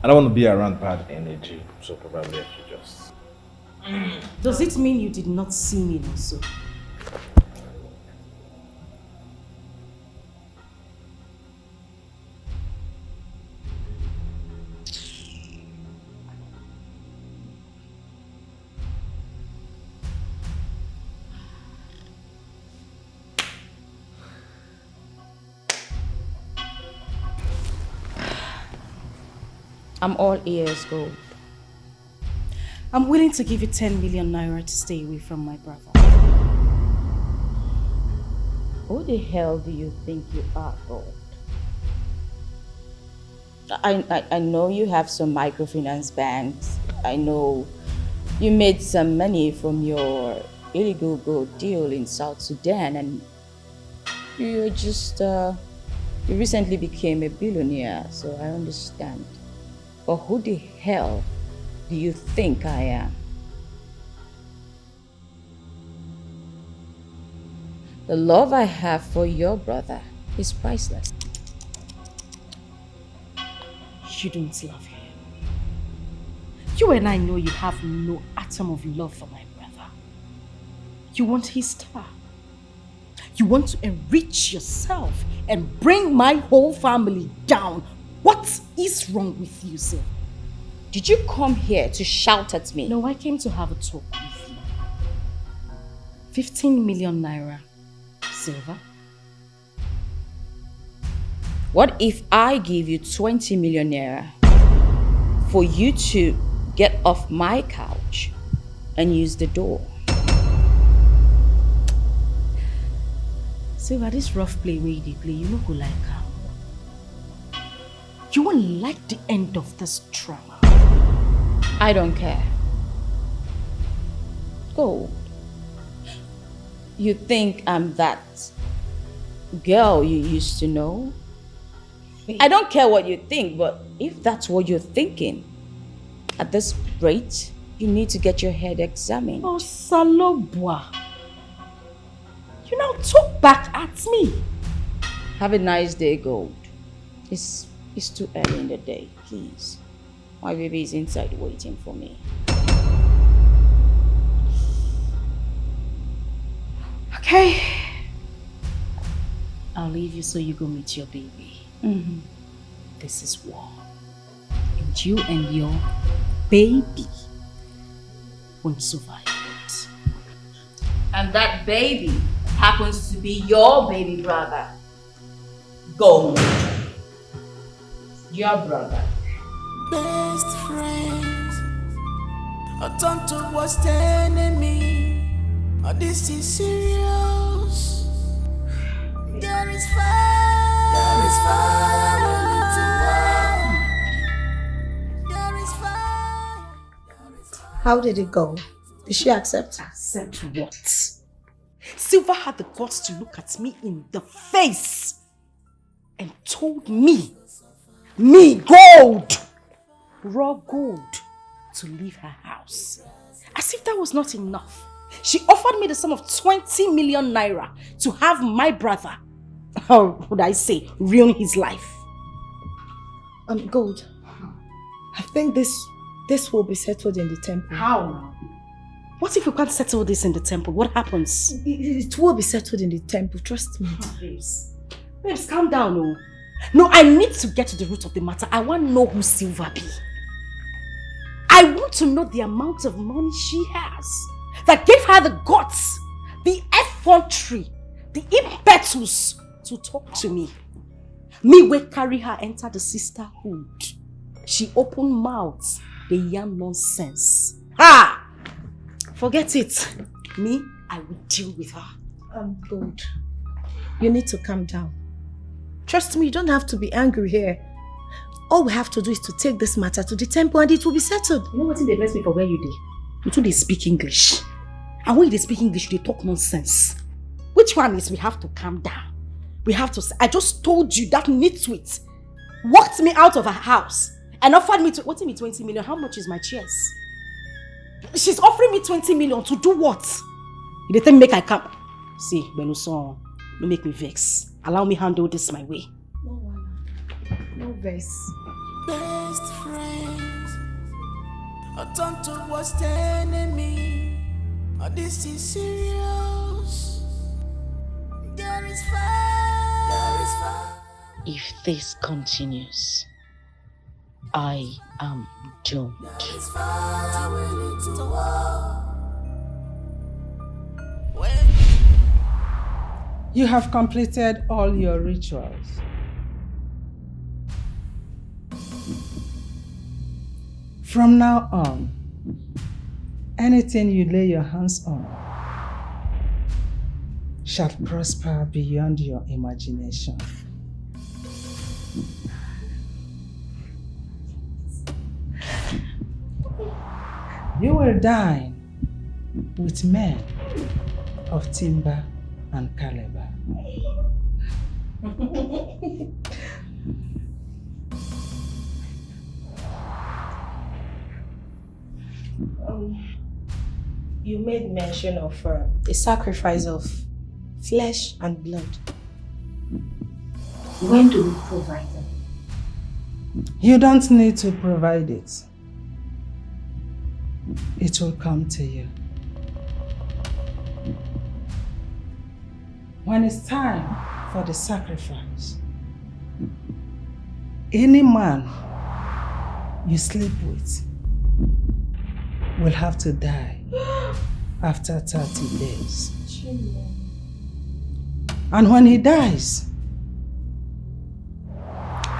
I don't want to be around bad energy, so probably I should just... Does it mean you did not see me also? I'm all ears, Gold. I'm willing to give you 10 million naira to stay away from my brother. Who the hell do you think you are, Gold? I know you have some microfinance banks. I know you made some money from your illegal gold deal in South Sudan, and you recently became a billionaire, so I understand. But who the hell do you think I am? The love I have for your brother is priceless. You don't love him. You and I know you have no atom of love for my brother. You want his star. You want to enrich yourself and bring my whole family down. What is wrong with you, sir? Did you come here to shout at me? No, I came to have a talk with you. 15 million naira, silver. What if I give you 20 million naira for you to get off my couch and use the door? Silver, this rough play where you play, you no go like how. You won't like the end of this drama. I don't care. Gold. You think I'm that girl you used to know? I don't care what you think, but if that's what you're thinking, at this rate, you need to get your head examined. Oh, Salobwa. You now talk back at me. Have a nice day, Gold. It's too early in the day, please. My baby is inside waiting for me. Okay. I'll leave you so you go meet your baby. Mm-hmm. This is war. And you and your baby won't survive it. And that baby happens to be your baby brother. Gold. Your brother. Best friends are turned to worst enemy. Oh, this is serious. There is fire. There is fire. There is fire. How did it go? Did she accept? Accept what? Silver had the guts to look at me in the face and told me, Gold, raw gold, to leave her house. As if that was not enough, she offered me the sum of 20 million naira to have my brother, or would I say, ruin his life. Gold, I think this will be settled in the temple. How now? What if we can't settle this in the temple? What happens? It will be settled in the temple, trust me. Babes, calm down, no. No, I need to get to the root of the matter. I want to know who Silver be. I want to know the amount of money she has that gave her the guts, the effrontery, the impetus to talk to me. Me will carry her enter the sisterhood. She opened mouth, they yarn nonsense. Ha! Forget it. Me, I will deal with her. Gold, you need to calm down. Trust me, you don't have to be angry here. All we have to do is to take this matter to the temple and it will be settled. You know what they bless me for where you did? You two, they speak English. And when they speak English, they talk nonsense. Which one is we have to calm down? We have to say, I just told you that nitwit walked me out of her house and offered me 20 million. How much is my cheers? She's offering me 20 million to do what? You didn't make I come. See, Benuson, don't make me vex. Allow me handle this my way. No vex. Best friends are turned to worst enemy. Oh, this is serious. There is fire. There is fire. If this continues, I am doomed. There is fire. We need to war. You have completed all your rituals. From now on, anything you lay your hands on shall prosper beyond your imagination. You will dine with men of timber and caliber. You made mention of a sacrifice of flesh and blood. When do we provide them? You don't need to provide it. It will come to you. When it's time for the sacrifice, any man you sleep with will have to die after 30 days. And when he dies,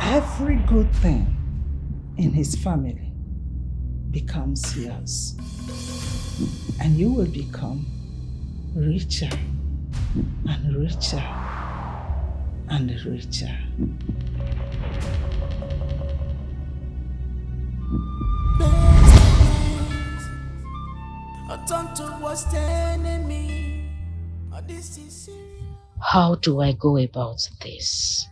every good thing in his family becomes yours. And you will become richer and richer and richer. How do I go about this?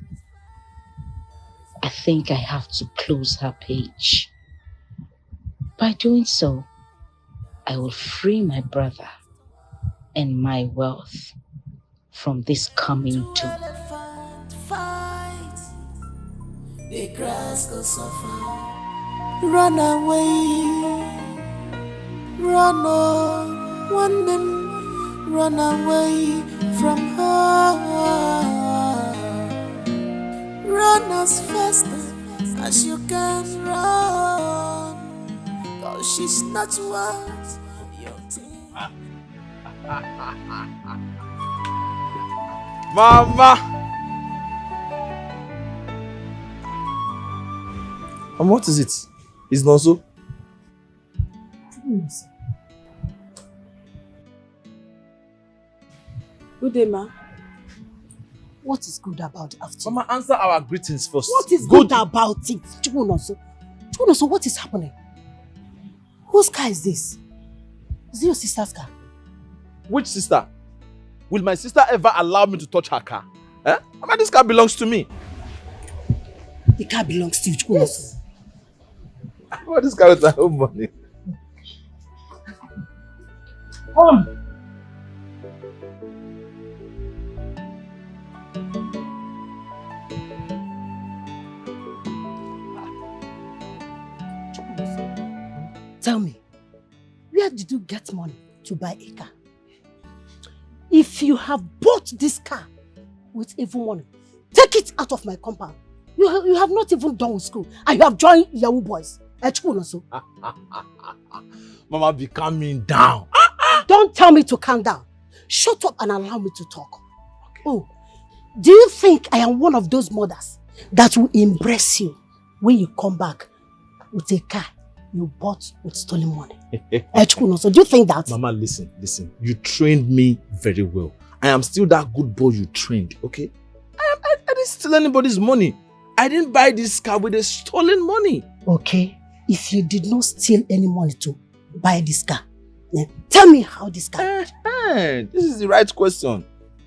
I think I have to close her page. By doing so, I will free my brother and my wealth from this coming doom. The grass goes suffer. Run away. Run on, one them, run away from her. Run as fast as you can run, cause she's not what you think. Mama! And what is it? It's not so? Good day, ma. What is good about the afternoon? Mama, answer our greetings first. What is good about it? Chukwunoso, what is happening? Whose car is this? Is it your sister's car? Which sister? Will my sister ever allow me to touch her car? Eh? Mama, this car belongs to me. The car belongs to you, Chukwunoso. What is car with my own money? Come. Tell me, where did you get money to buy a car? If you have bought this car with even money, take it out of my compound. You have not even done with school and you have joined Yahoo boys. Mama, be calming down. Don't tell me to calm down. Shut up and allow me to talk. Okay. Oh, do you think I am one of those mothers that will embrace you when you come back with a car you bought with stolen money? So do you think that? Mama, listen. You trained me very well. I am still that good boy you trained, okay? I didn't steal anybody's money. I didn't buy this car with the stolen money. Okay, if you did not steal any money to buy this car, then tell me how this car... This is the right question,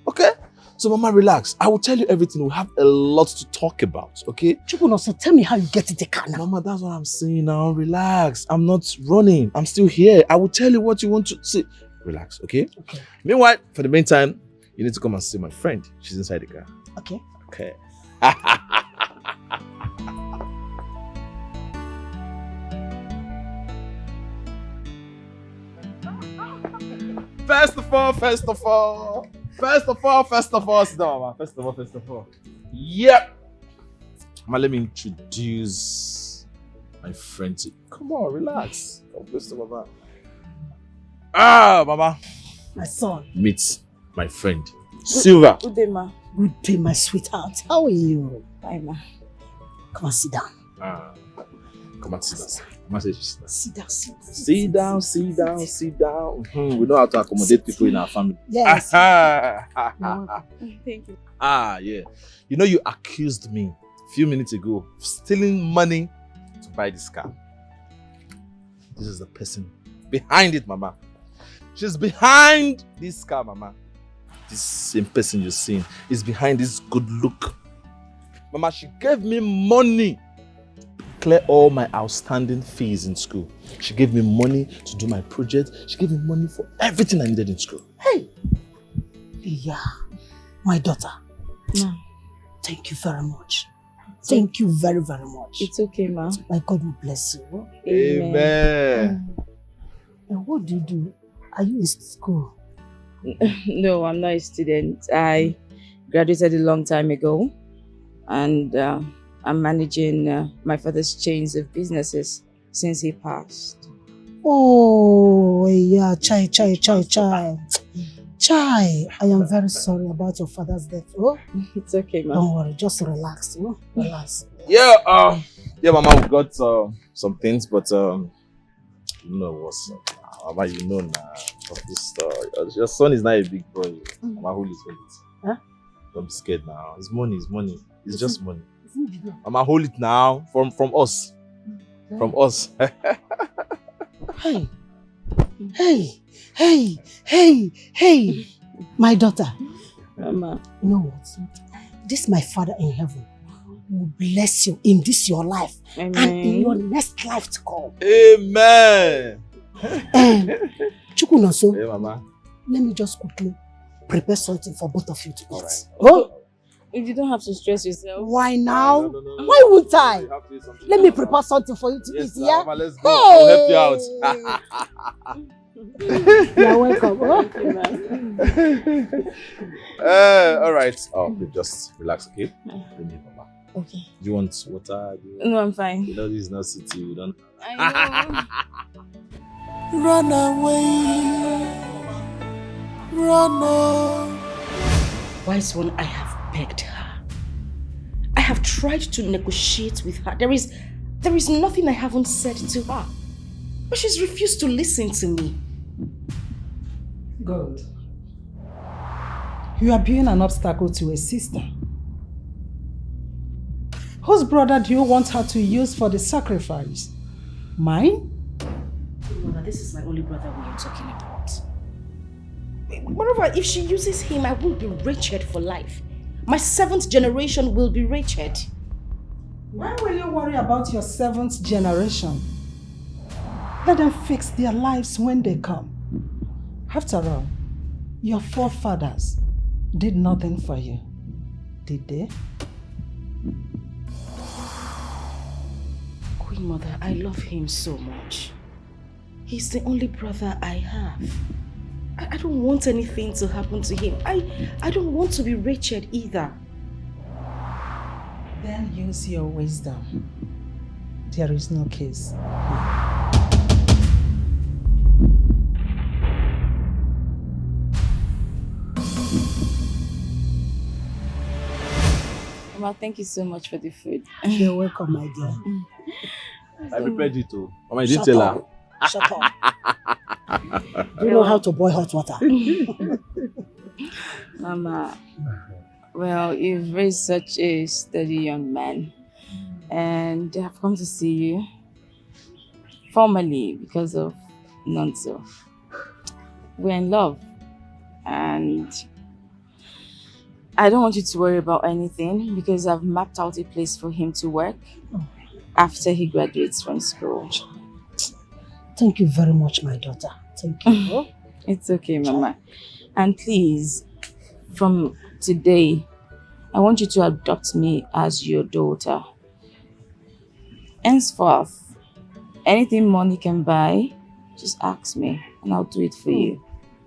okay? So Mama, relax. I will tell you everything. We have a lot to talk about, okay? So tell me how you get in the car now. Mama, that's what I'm saying now. Relax. I'm not running. I'm still here. I will tell you what you want to see. Relax, okay? Okay. Meanwhile, for the meantime, you need to come and see my friend. She's inside the car. Okay. Okay. First of all, sit down, Mama. First of all. Yep. Mama, let me introduce my friend to you. Come on, relax. Come close to Mama. Mama. My son. Meet my friend, Silva. Good day, ma. Good day, my sweetheart. How are you? Hi, ma. Come on, sit down. Come on, sit down. Mama says, sit down. Sit down. We know how to accommodate people in our family. Yes. Thank you. Yeah. You know, you accused me a few minutes ago of stealing money to buy this car. This is the person behind it, Mama. She's behind this car, Mama. This same person you're seeing is behind this good look. Mama, she gave me money to clear all my outstanding fees in school. She gave me money to do my project. She gave me money for everything I needed in school. Hey! Yeah, my daughter. Ma. Thank you very much. Thank you very, very much. It's okay, ma. My God will bless you. Amen. And what do? Are you in school? No, I'm not a student. I graduated a long time ago, and I'm managing my father's chains of businesses since he passed. Oh, yeah, chai. I am very sorry about your father's death. Oh, it's okay, ma. Don't worry, just relax. Relax. Yeah, Mama, we got some things, but you know what's up. Mama, you know now. This, your son is not a big boy. Mama, hold it. Huh? Don't be scared now. It's money. It's just money. Mama, hold it now. From us. Yeah. From us. Hey. My daughter. Mama. You know what? This my Father in heaven will bless you in this your life. Amen. And in your next life to come. Amen. Chukunoso, hey, Mama. Let me just quickly prepare something for both of you to eat. Right. Oh? You don't have to stress yourself. Why now? No. Why would I? Let me prepare something for you to eat, yeah? Mama, let's go. I'll help you out. You're welcome. All right. Just relax, okay? Mama. Okay. Do you want water? No, I'm fine. You know this is not city. We don't. I know. Run away. Run on. Wise one, I have begged her. I have tried to negotiate with her. There is nothing I haven't said to her. But she's refused to listen to me. Good. You are being an obstacle to a sister. Whose brother do you want her to use for the sacrifice? Mine? Mother, this is my only brother we are talking about. Moreover, if she uses him, I will be wretched for life. My 7th generation will be wretched. Why will you worry about your 7th generation? Let them fix their lives when they come. After all, your forefathers did nothing for you, did they? Queen Mother, I love him so much. He's the only brother I have. I don't want anything to happen to him. I don't want to be wretched either. Then use your wisdom. There is no case. Mama, thank you so much for the food. You're welcome, my dear. I prepared it too. Mama, you didn't tell her. Shut up. You know how to boil hot water. Mama, well, you've raised such a steady young man. And I've come to see you formally because of Nonso. We're in love. And I don't want you to worry about anything because I've mapped out a place for him to work after he graduates from school. Thank you very much, my daughter. Thank you. It's okay, Mama. And please, from today, I want you to adopt me as your daughter. Henceforth, anything money can buy, just ask me and I'll do it for you.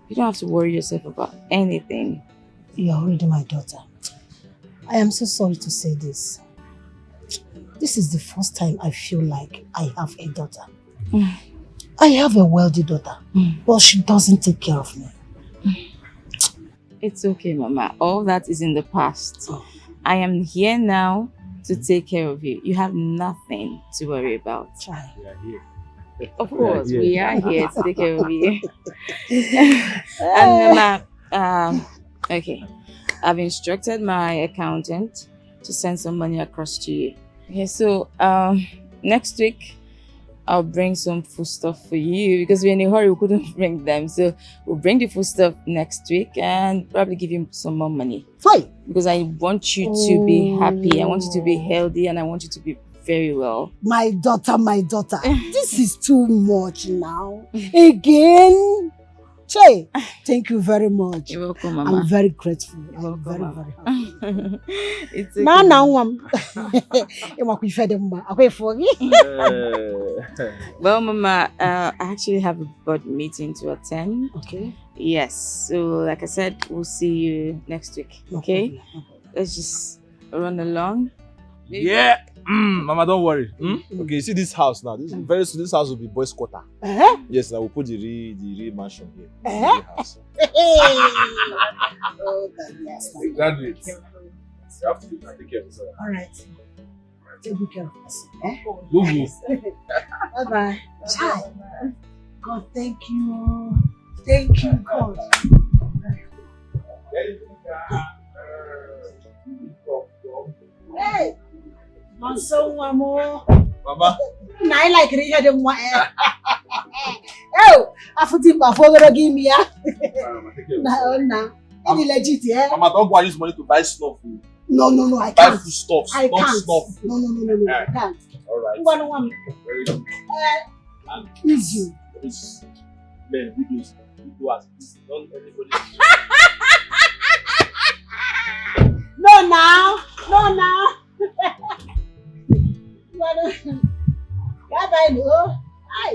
You don't have to worry yourself about anything. You're already my daughter. I am so sorry to say this. This is the first time I feel like I have a daughter. I have a wealthy daughter, but she doesn't take care of me. It's okay, Mama. All that is in the past. I am here now to take care of you. You have nothing to worry about. We are here. Of course, we are here to take care of you. And Mama, okay, I've instructed my accountant to send some money across to you. Okay, so next week I'll bring some food stuff for you because we're in a hurry, we couldn't bring them. So we'll bring the food stuff next week and probably give you some more money. Fine. Because I want you to be happy, I want you to be healthy, and I want you to be very well. My daughter, this is too much now. Again? Che, thank you very much. You're welcome, Mama. I'm very grateful. You're welcome, very Mama. happy. It's okay. Well, Mama, I actually have a board meeting to attend. Okay. Yes. So, like I said, we'll see you next week. Okay? Let's just run along. Yeah. Mama, don't worry. Okay, you see this house now. Very soon this house will be boys' quarter. Yes, I will put the real mansion here. The real house. Oh, yes. Graduates. You have to take care of yourself. All right. Take good care of us. Go. Bye-bye. Hi. God, thank you. Thank you, God. Hey. So more. Mama. I like to hear them. Oh, I forgot my father give me. Any legit, yeah? Mama, don't go and use money to buy stuff. No, I buy can't. food stuff, I not can't. stuff. No, I can't. All right. One. Very good. Easy. Men, we do as this. Don't anybody. No, now. Bye-bye, no. Hi.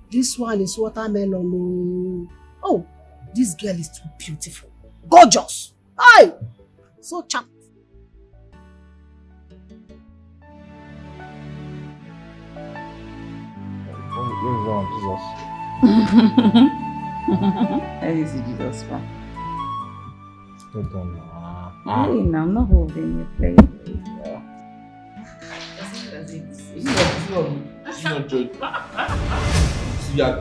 This one is watermelon. Oh, this girl is too beautiful. Gorgeous. Hi. So chap. That is Jesus, man. Hey, now I'm not holding you, please. It's not joke. You are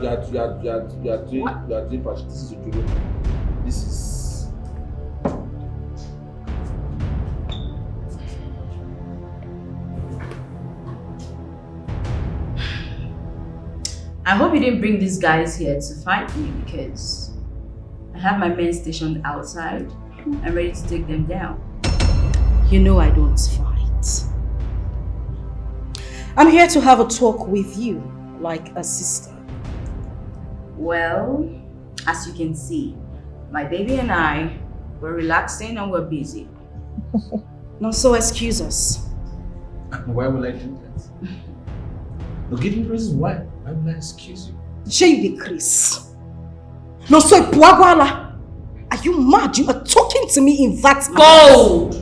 doing passion. This is a joke. This is. I hope you didn't bring these guys here to fight me because I have my men stationed outside. I'm ready to take them down. You know I don't fight. I'm here to have a talk with you, like a sister. Well, as you can see, my baby and I were relaxing and we're busy. No, so excuse us. Why would I do that? No, give me reasons why. Why would I excuse you? Shady Chris. No, so Puagwala. Are you mad? You are talking to me in that Gold!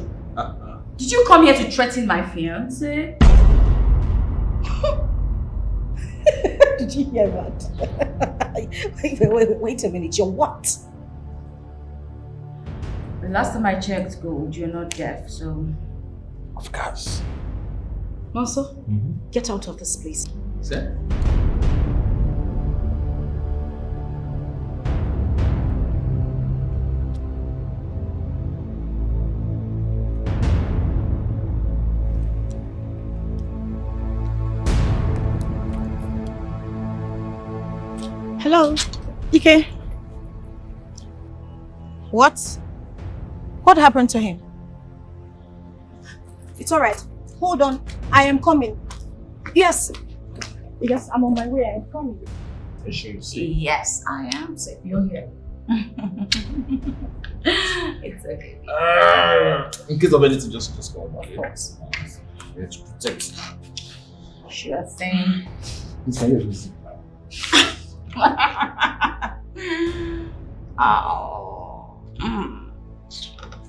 Did you come here to threaten my fiancé? Did you hear that? Wait a minute. You're what? The last time I checked, Gold, you're not deaf, so... Of course. Monso, get out of this place. Sir? Hello, Ike. What? What happened to him? It's alright. Hold on. I am coming. Yes. Yes, I'm on my way. I am coming. Yes, I am safe. You're here. It's okay. In case of anything, just call back. Of course. We have to protect. Sure thing. This can you Oh.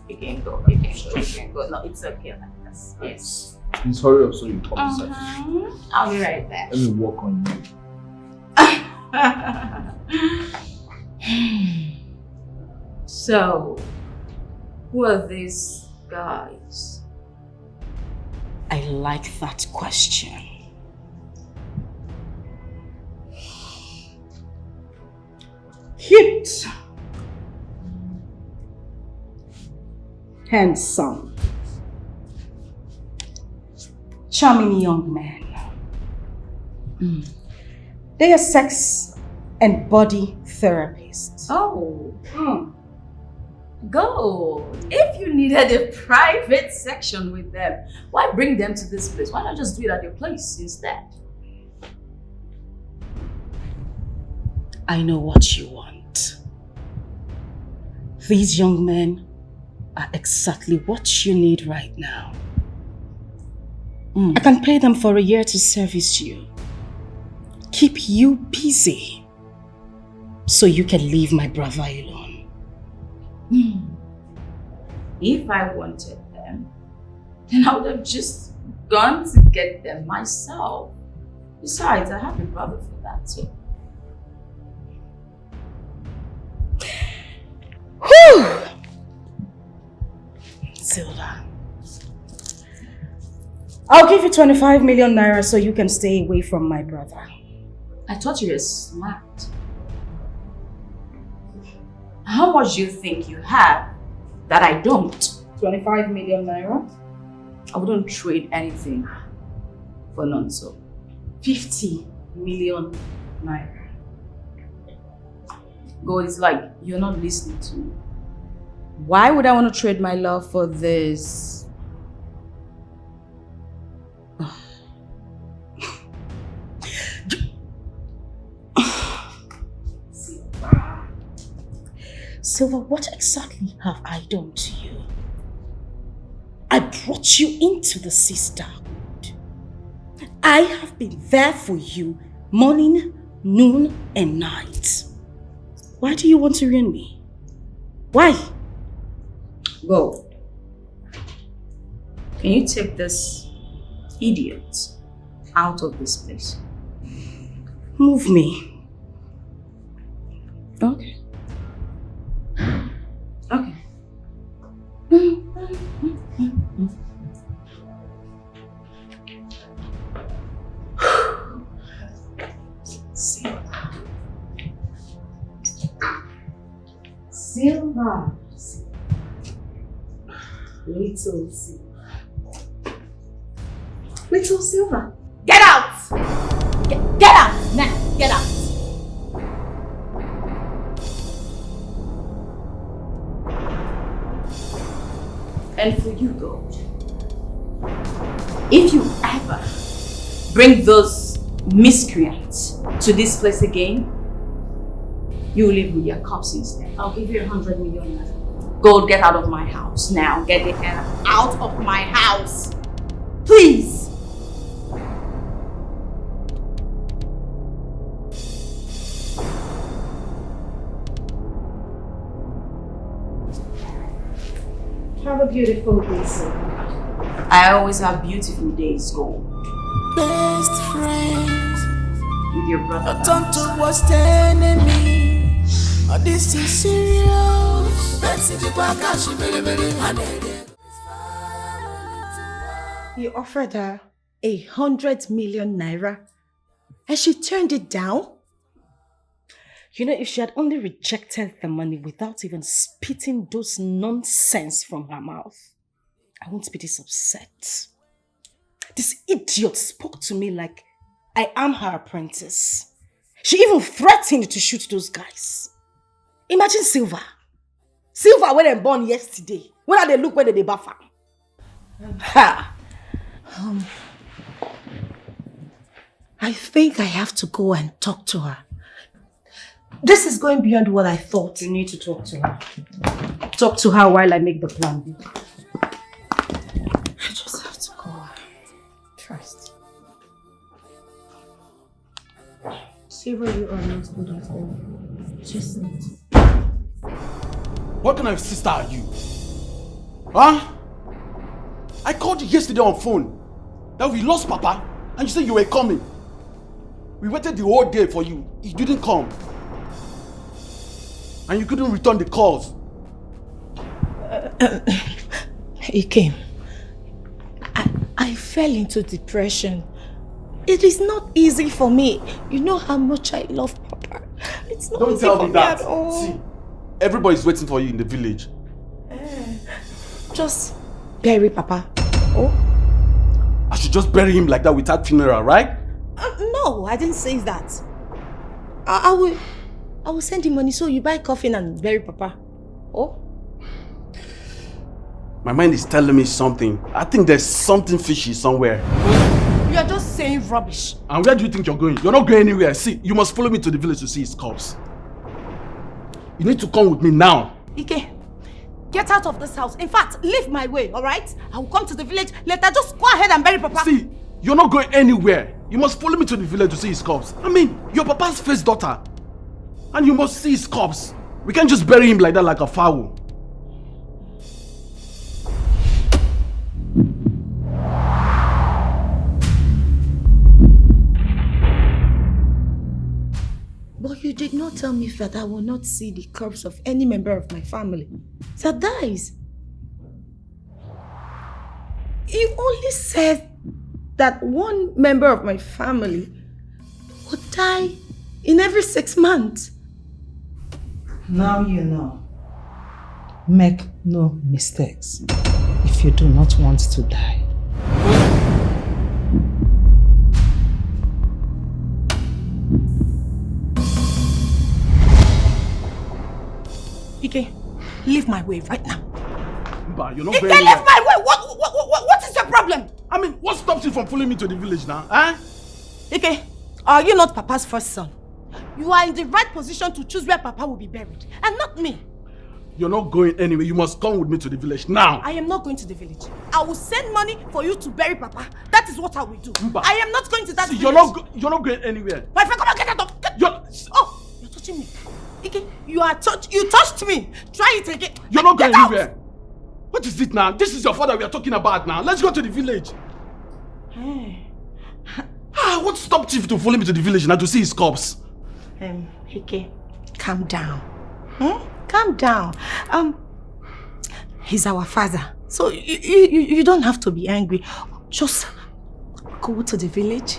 You can go, you can go, you can go. No, it's okay like this. Yes. Please hurry up so you come inside. I'll be right there. Let me walk on you. So, who are these guys? I like that question. Cute, handsome, charming young men. They are sex and body therapists. Oh, go. If you needed a private section with them, why bring them to this place? Why not just do it at your place instead? I know what you want. These young men are exactly what you need right now. I can pay them for a year to service you. Keep you busy so you can leave my brother alone. If I wanted them, then I would have just gone to get them myself. Besides, I have a brother for that too. Whew! Silva, I'll give you 25 million naira so you can stay away from my brother. I thought you were smart. How much do you think you have that I don't? 25 million naira? I wouldn't trade anything for none, so 50 million naira. God, it's like you're not listening to me. Why would I want to trade my love for this? Silva, what exactly have I done to you? I brought you into the sisterhood. I have been there for you morning, noon, and night. Why do you want to ruin me? Why? Go. Can you take this idiot out of this place? Move me. Okay. Okay. Silva. Little Silva. Little Silva. Get out! Get out! Now, get out! And for you, Gold, if you ever bring those miscreants to this place again, you will live with your cops instead. I'll give you 100 million. Gold, get out of my house now. Get the hell out of my house. Please. Have a beautiful day, Silva. I always have beautiful days, Gold. Best friends with your brother. Turn to worst enemy. Oh, this is serious. He offered her 100 million naira and she turned it down? You know, if she had only rejected the money without even spitting those nonsense from her mouth, I won't be this upset. This idiot spoke to me like I am her apprentice. She even threatened to shoot those guys. Imagine Silva. Silva when they born yesterday. When are they look when they buffer? Ha! I think I have to go and talk to her. This is going beyond what I thought. You need to talk to her. Talk to her while I make the plan. I just have to go. Trust. Silva, you are not good at all. Just need to. What kind of sister are you? Huh? I called you yesterday on phone that we lost Papa and you said you were coming. We waited the whole day for you. You didn't come. And you couldn't return the calls. He came. I fell into depression. It is not easy for me. You know how much I love Papa. It's not Don't easy tell for me me at that. all. See, everybody's waiting for you in the village. Just bury Papa. Oh? I should just bury him like that without funeral, right? No, I didn't say that. I will send you money so you buy coffin and bury Papa. Oh? My mind is telling me something. I think there's something fishy somewhere. You are just saying rubbish. And where do you think you're going? You're not going anywhere. See, you must follow me to the village to see his corpse. You need to come with me now. Ike, get out of this house. In fact, leave my way, alright? I will come to the village later. Just go ahead and bury Papa. See, you're not going anywhere. You must follow me to the village to see his corpse. I mean, you're Papa's first daughter. And you must see his corpse. We can't just bury him like that like a fowl. But you did not tell me that I will not see the corpse of any member of my family that dies. You only said that one member of my family would die in every 6 months. Now you know. Make no mistakes if you do not want to die. Ike, leave my way right now. Mba, you're not Ike, going leave anywhere. my way! What is your problem? I mean, what stops you from following me to the village now? Huh? Ike, are you not Papa's first son? You are in the right position to choose where Papa will be buried, and not me. You're not going anywhere. You must come with me to the village now. I am not going to the village. I will send money for you to bury Papa. That is what I will do. Mba. I am not going to that village. You're not going anywhere. My friend, come on, get out of... Oh, you're touching me. Ike, you touched me. Try it again. You're not going Get out. anywhere. What is it now? This is your father we are talking about now. Let's go to the village. What stopped you to follow me to the village now to see his corpse? Ike, calm down. Calm down. He's our father. So you don't have to be angry. Just go to the village.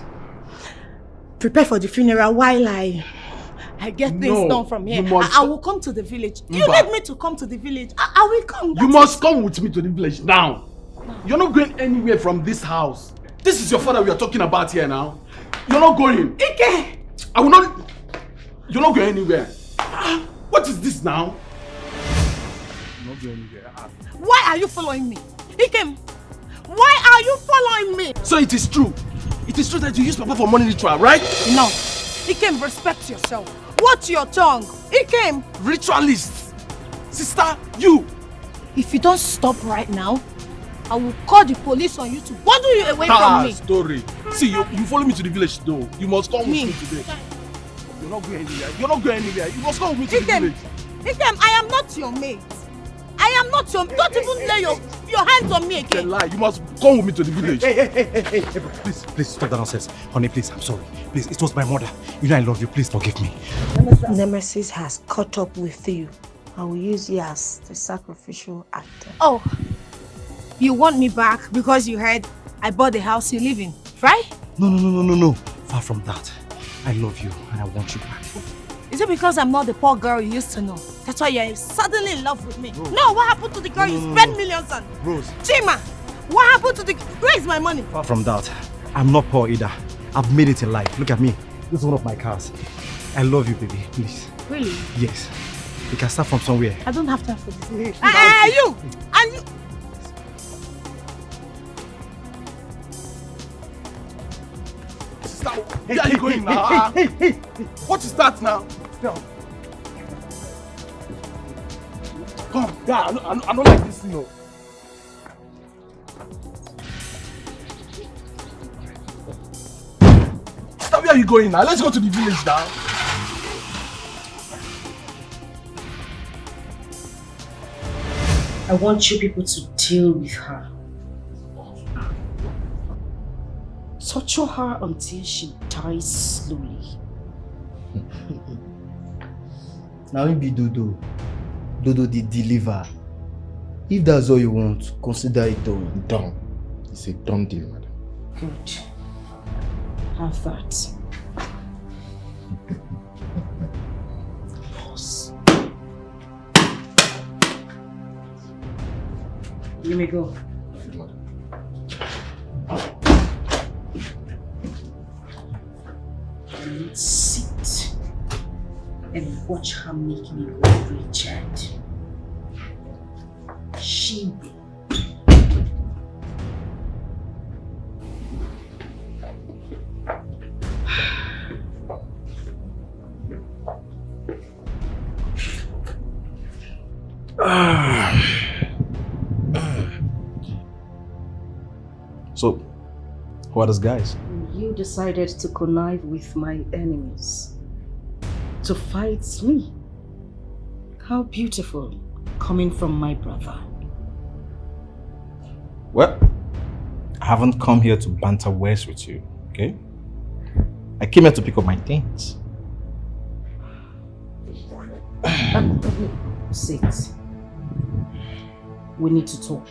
Prepare for the funeral while I get things done from here. I will come to the village. You need me to come to the village. I will come. You must come with me to the village now. You're not going anywhere from this house. This is your father we are talking about here now. You're not going. Ike! I will not... You're not going anywhere. What is this now? You're not going anywhere. Why are you following me? Ike, why are you following me? So it is true. It is true that you use Papa for money ritual, right? No. Ike, respect yourself. Watch your tongue. Ike! Ritualists. Sister, you. If you don't stop right now, I will call the police on you to bundle you away from me. Story. See, you follow me to the village though. You must come with me today. You're not going anywhere. You're not going anywhere. You must come with me to the village. Ikem, I am not your mate. I am not your... Don't even lay your hands on me again. Lie. You must come with me to the village. Hey, please stop that nonsense. Honey, please, I'm sorry. Please, it was my mother. You know I love you. Please forgive me. Nemesis has caught up with you. I will use you as the sacrificial actor. Oh, you want me back because you heard I bought the house you live in, right? No. Far from that. I love you and I want you back. Is it because I'm not the poor girl you used to know? That's why you're suddenly in love with me. Rose. No, what happened to the girl you spent millions on? Rose. Chima, what happened to the... Where's my money? Far from that. I'm not poor either. I've made it in life. Look at me. This is one of my cars. I love you, baby. Please. Really? Yes. We can start from somewhere. I don't have time for this. You! And you... Where are you going now? What is that now? Come, yeah, I don't like this, you know. Where are you going now? Let's go to the village now. I want you people to deal with her. Torture her until she dies slowly. Now we be Dodo. Dodo the deliver. If that's all you want, consider it done. Done. It's a done deal, madam. Good. Have that. Pause. You may go. And sit and watch her make me go Richard. She will. So, who are those guys? You decided to connive with my enemies. To fight me. How beautiful, coming from my brother. Well, I haven't come here to banter words with you, okay? I came here to pick up my things. Sit. We need to talk.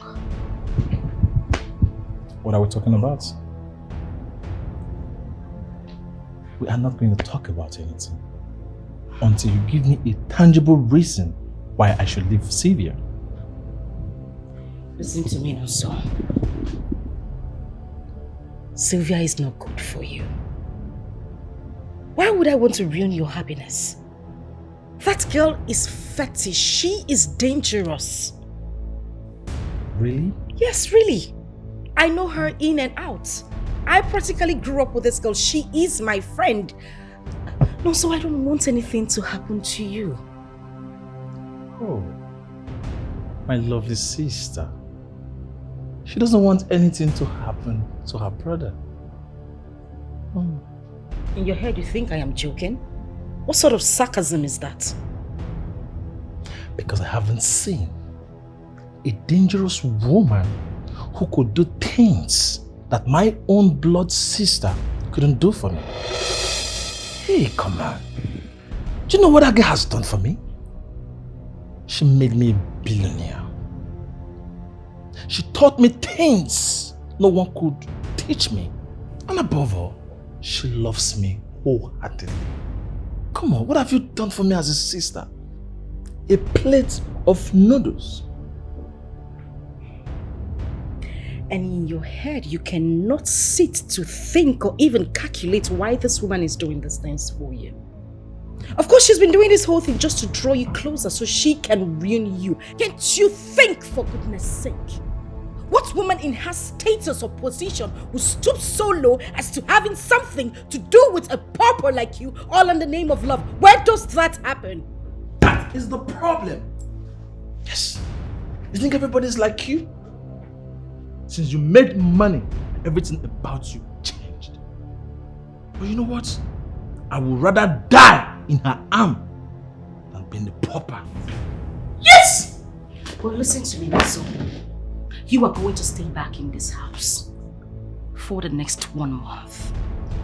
What are we talking about? We are not going to talk about anything until you give me a tangible reason why I should leave Sylvia. Listen to me now, son. Sylvia is not good for you. Why would I want to ruin your happiness? That girl is fetish. She is dangerous. Really? Yes, really. I know her in and out. I practically grew up with this girl. She is my friend. No, so I don't want anything to happen to you. Oh, my lovely sister. She doesn't want anything to happen to her brother. Oh. In your head, you think I am joking? What sort of sarcasm is that? Because I haven't seen a dangerous woman who could do things that my own blood sister couldn't do for me. Hey, come on. Do you know what that girl has done for me? She made me a billionaire. She taught me things no one could teach me. And above all, she loves me wholeheartedly. Come on, what have you done for me as a sister? A plate of noodles. And in your head, you cannot sit to think or even calculate why this woman is doing these things for you. Of course, she's been doing this whole thing just to draw you closer so she can ruin you. Can't you think, for goodness sake? What woman in her status or position would stoop so low as to having something to do with a pauper like you, all in the name of love? Where does that happen? That is the problem. Yes. You think everybody's like you? Since you made money, everything about you changed. But you know what? I would rather die in her arm than being the pauper. Yes! Well, listen to me, Naso. You are going to stay back in this house for the next 1 month.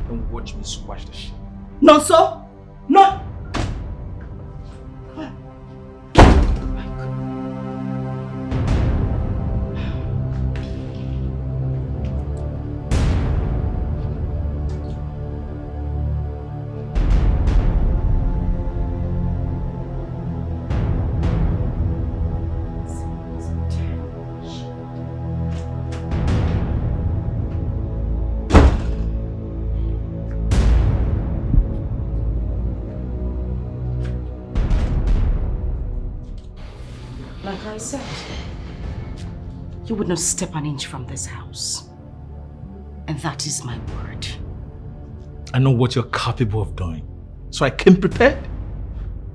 Don't watch me squash the shit. No, sir! No! Like I said, you would not step an inch from this house. And that is my word. I know what you're capable of doing. So I came prepared.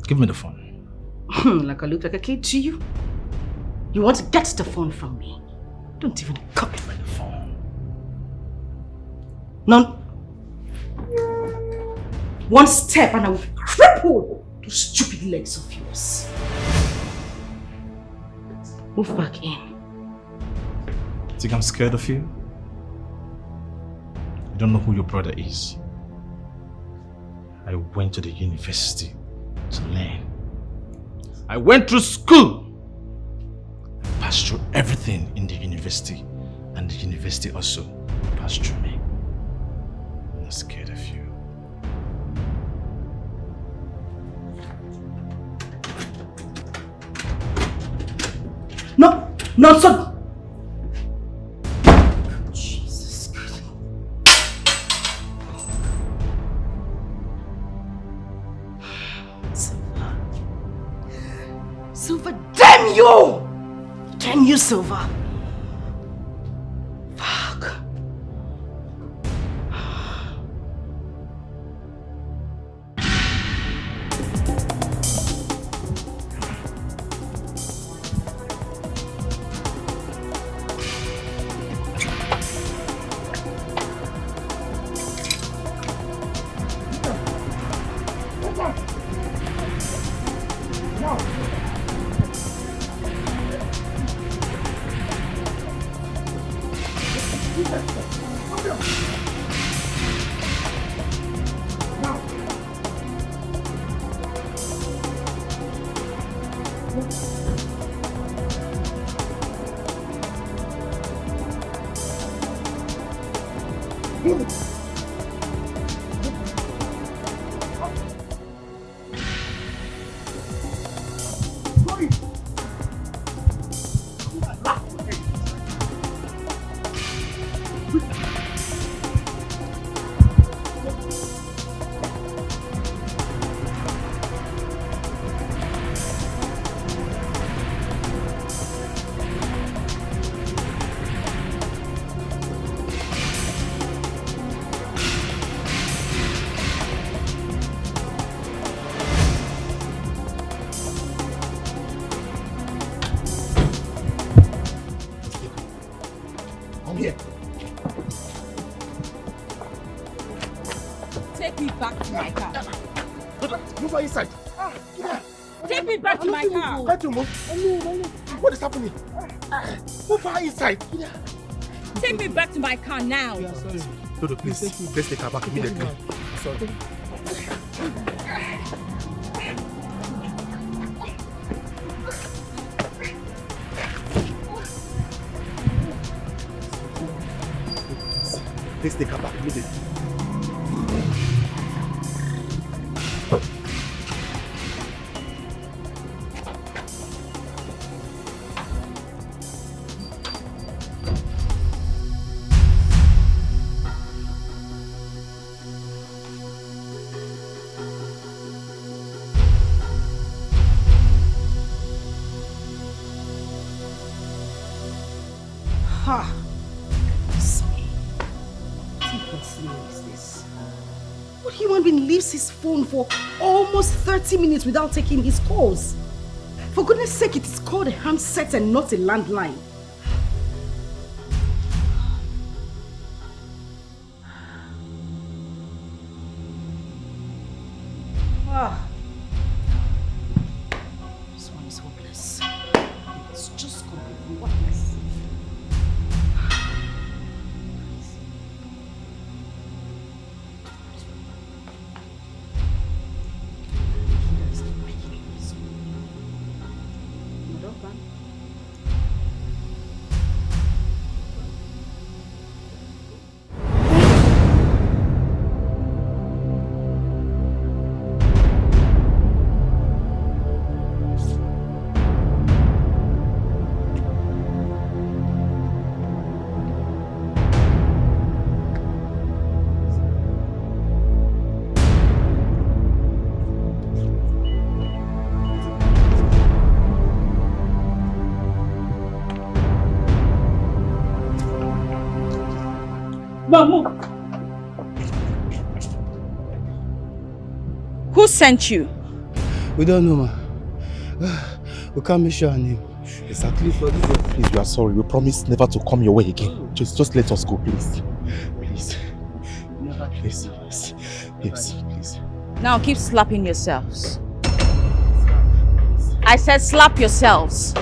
Give me the phone. Like I look like a kid to you? You want to get the phone from me? Don't even come to me the phone. None. One step and I will cripple those stupid legs of yours. Move back in. Think I'm scared of you? You don't know who your brother is. I went to the university to learn. I went through school. I passed through everything in the university. And the university also passed through me. I'm not scared of you. No, son! Jesus Christ. Silver, damn you! Damn you, Silver! Fuck. What is happening? Move her inside. Take me back to my car now. Yeah, sorry. Dodo, please. Let's take her back immediately. Sorry. Let's take her back immediately. His phone for almost 30 minutes without taking his calls. For goodness sake, it is called a handset and not a landline. This one is hopeless. It's just completely worthless. Who sent you? We don't know, ma. We can't make sure her name. Exactly. Please, we are sorry. We promise never to come your way again. Just let us go, please. Please. Please. Yes, please. Now keep slapping yourselves. I said slap yourselves.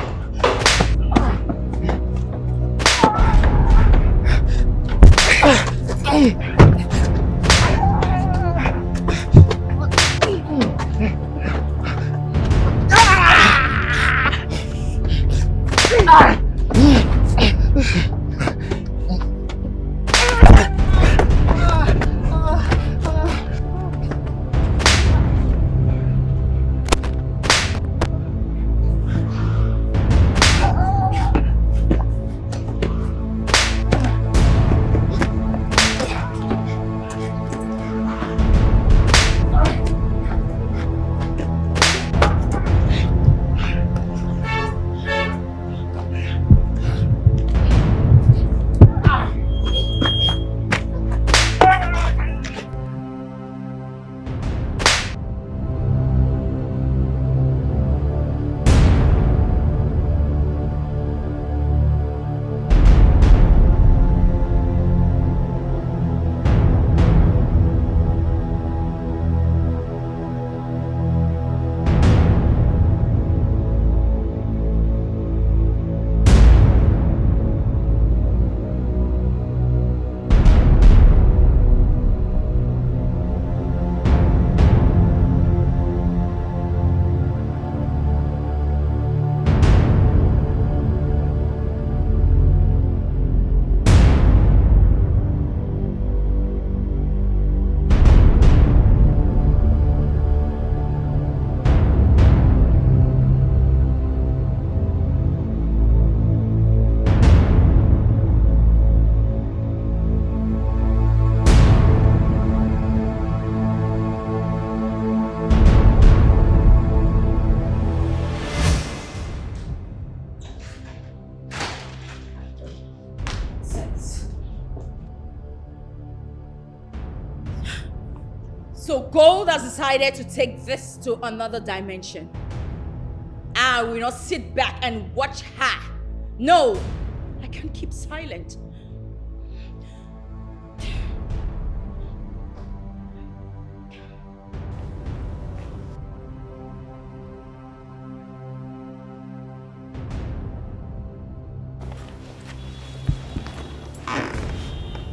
So gold has decided to take this to another dimension. I will not sit back and watch her. No, I can't keep silent.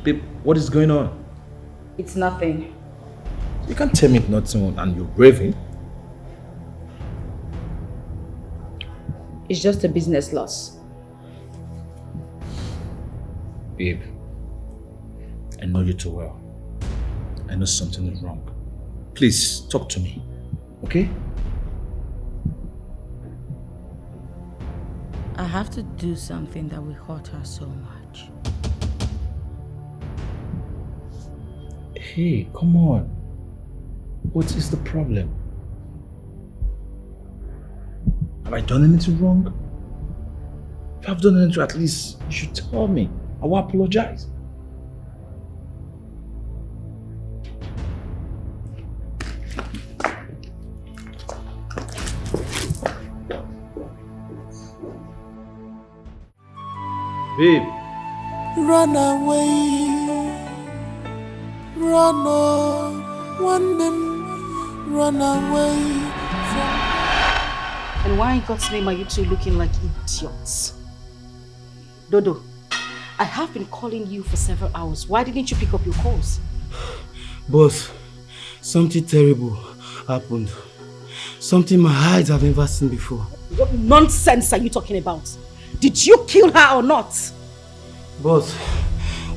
Babe, what is going on? It's nothing. You can't tell me it's nothing and you're raving. It's just a business loss. Babe, I know you too well. I know something is wrong. Please, talk to me, okay? I have to do something that will hurt her so much. Hey, come on. What is the problem? Have I done anything wrong? If I've done anything, at least you should tell me. I will apologize. Babe. Run away. Run on. One them. Run away from. And why in God's name are you two looking like idiots? Dodo, I have been calling you for several hours. Why didn't you pick up your calls? Boss, something terrible happened. Something my eyes have never seen before. What nonsense are you talking about? Did you kill her or not? Boss,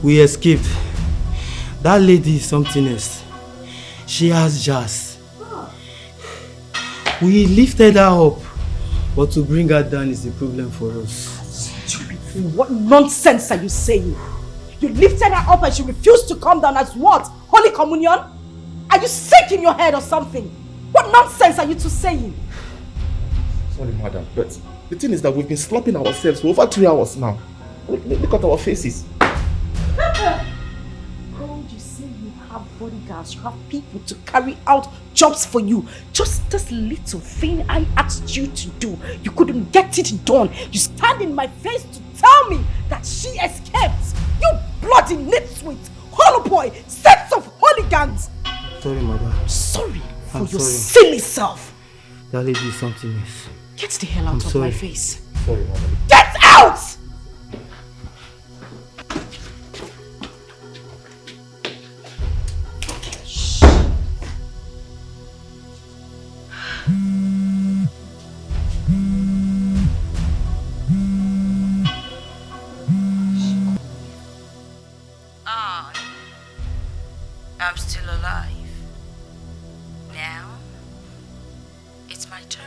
we escaped. That lady is something else. She has jazz. We lifted her up, but to bring her down is a problem for us. What nonsense are you saying? You lifted her up and she refused to come down as what? Holy Communion? Are you sick in your head or something? What nonsense are you two saying? Sorry, madam, but the thing is that we've been slapping ourselves for over 3 hours now. Look at our faces. Oh, you say you have bodyguards, you have people to carry out jobs for you. Just this little thing I asked you to do, you couldn't get it done. You stand in my face to tell me that she escaped. You bloody nitwit, hollow boy, sets of hooligans. Sorry, madam. Sorry for I'm your sorry. silly self. That lady is something else. Get the hell out I'm of sorry. my face. Sorry, madam. Get out! I'm still alive. Now, it's my turn.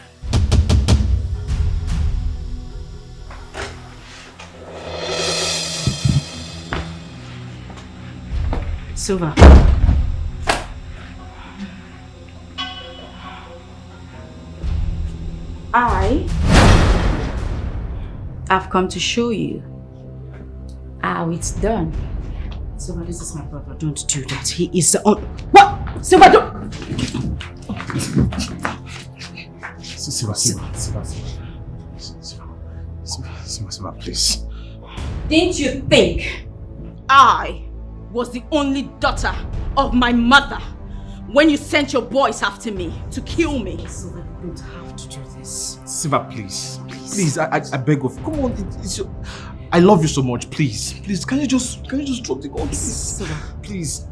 Silver. I've come to show you how it's done. Silver, this is my brother. Don't do that. He is the What? Silver, don't! Silver, please. Didn't you think I was the only daughter of my mother when you sent your boys after me to kill me? Silver, you don't have to do this. Silver, please. Please, I beg of you. Come on, it's your... I love you so much. Please, can you just drop the gun, please? Silver. Please.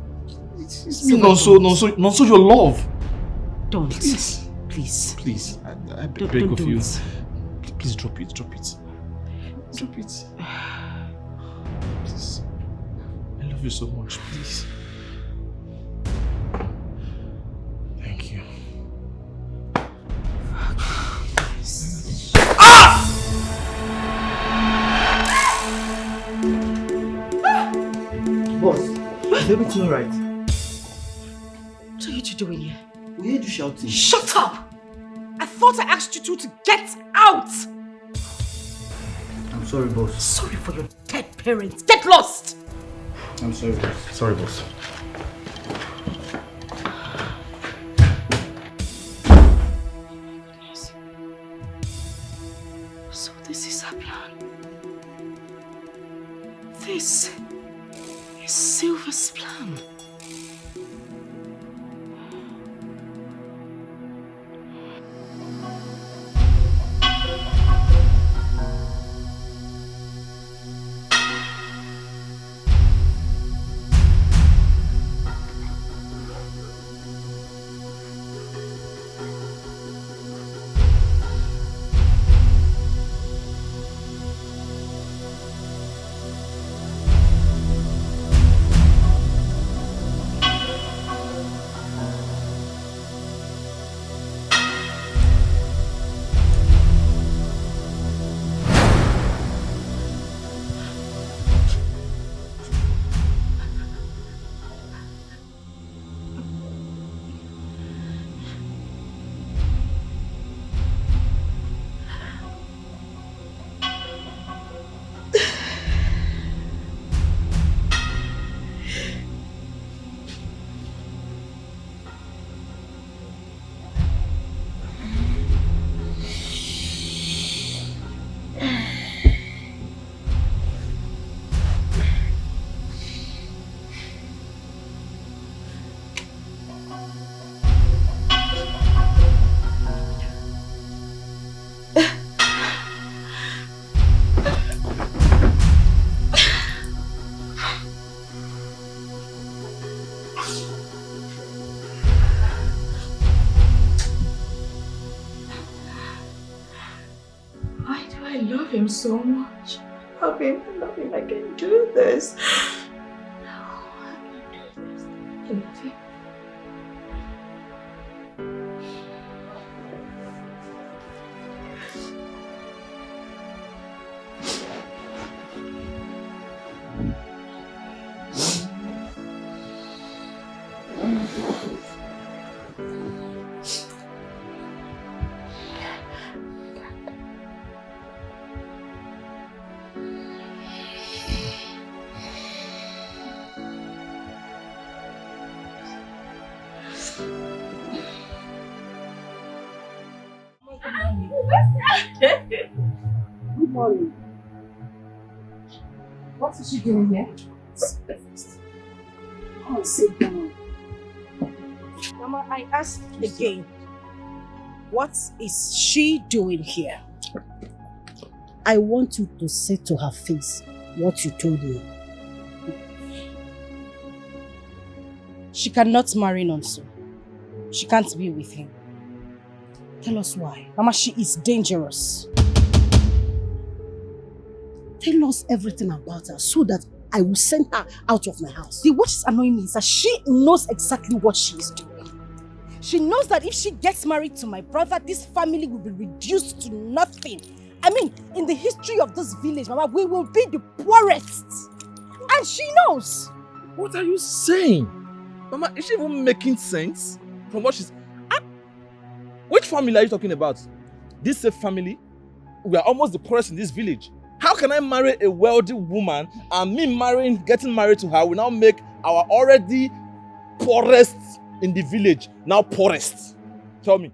It's me, not so your love. Don't. Please. Please. I beg of you. Please drop it. Drop it. Please. I love you so much, please. Thank you. Boss, is everything alright? What are you two doing here? We heard you shouting. Shut up! I thought I asked you two to get out! I'm sorry, boss. Sorry for your dead parents. Get lost! I'm sorry, boss. Sorry, boss. So this is her plan. This is Silver's plan. Him so much. I love him. I can do this. No, I can do this. I love him. Good morning. What is she doing here? Oh, sit down. Mama, I asked again. What is she doing here? I want you to say to her face what you told me. She cannot marry Nonso. She can't be with him. Tell us why. Mama, she is dangerous. Tell us everything about her so that I will send her out of my house. What is annoying me is that she knows exactly what she is doing. She knows that if she gets married to my brother, this family will be reduced to nothing. I mean, in the history of this village, Mama, we will be the poorest. And she knows. What are you saying? Mama, is she even making sense from what she's... Which family are you talking about? This same family? We are almost the poorest in this village. How can I marry a wealthy woman and me getting married to her will now make our already poorest in the village now poorest? Tell me.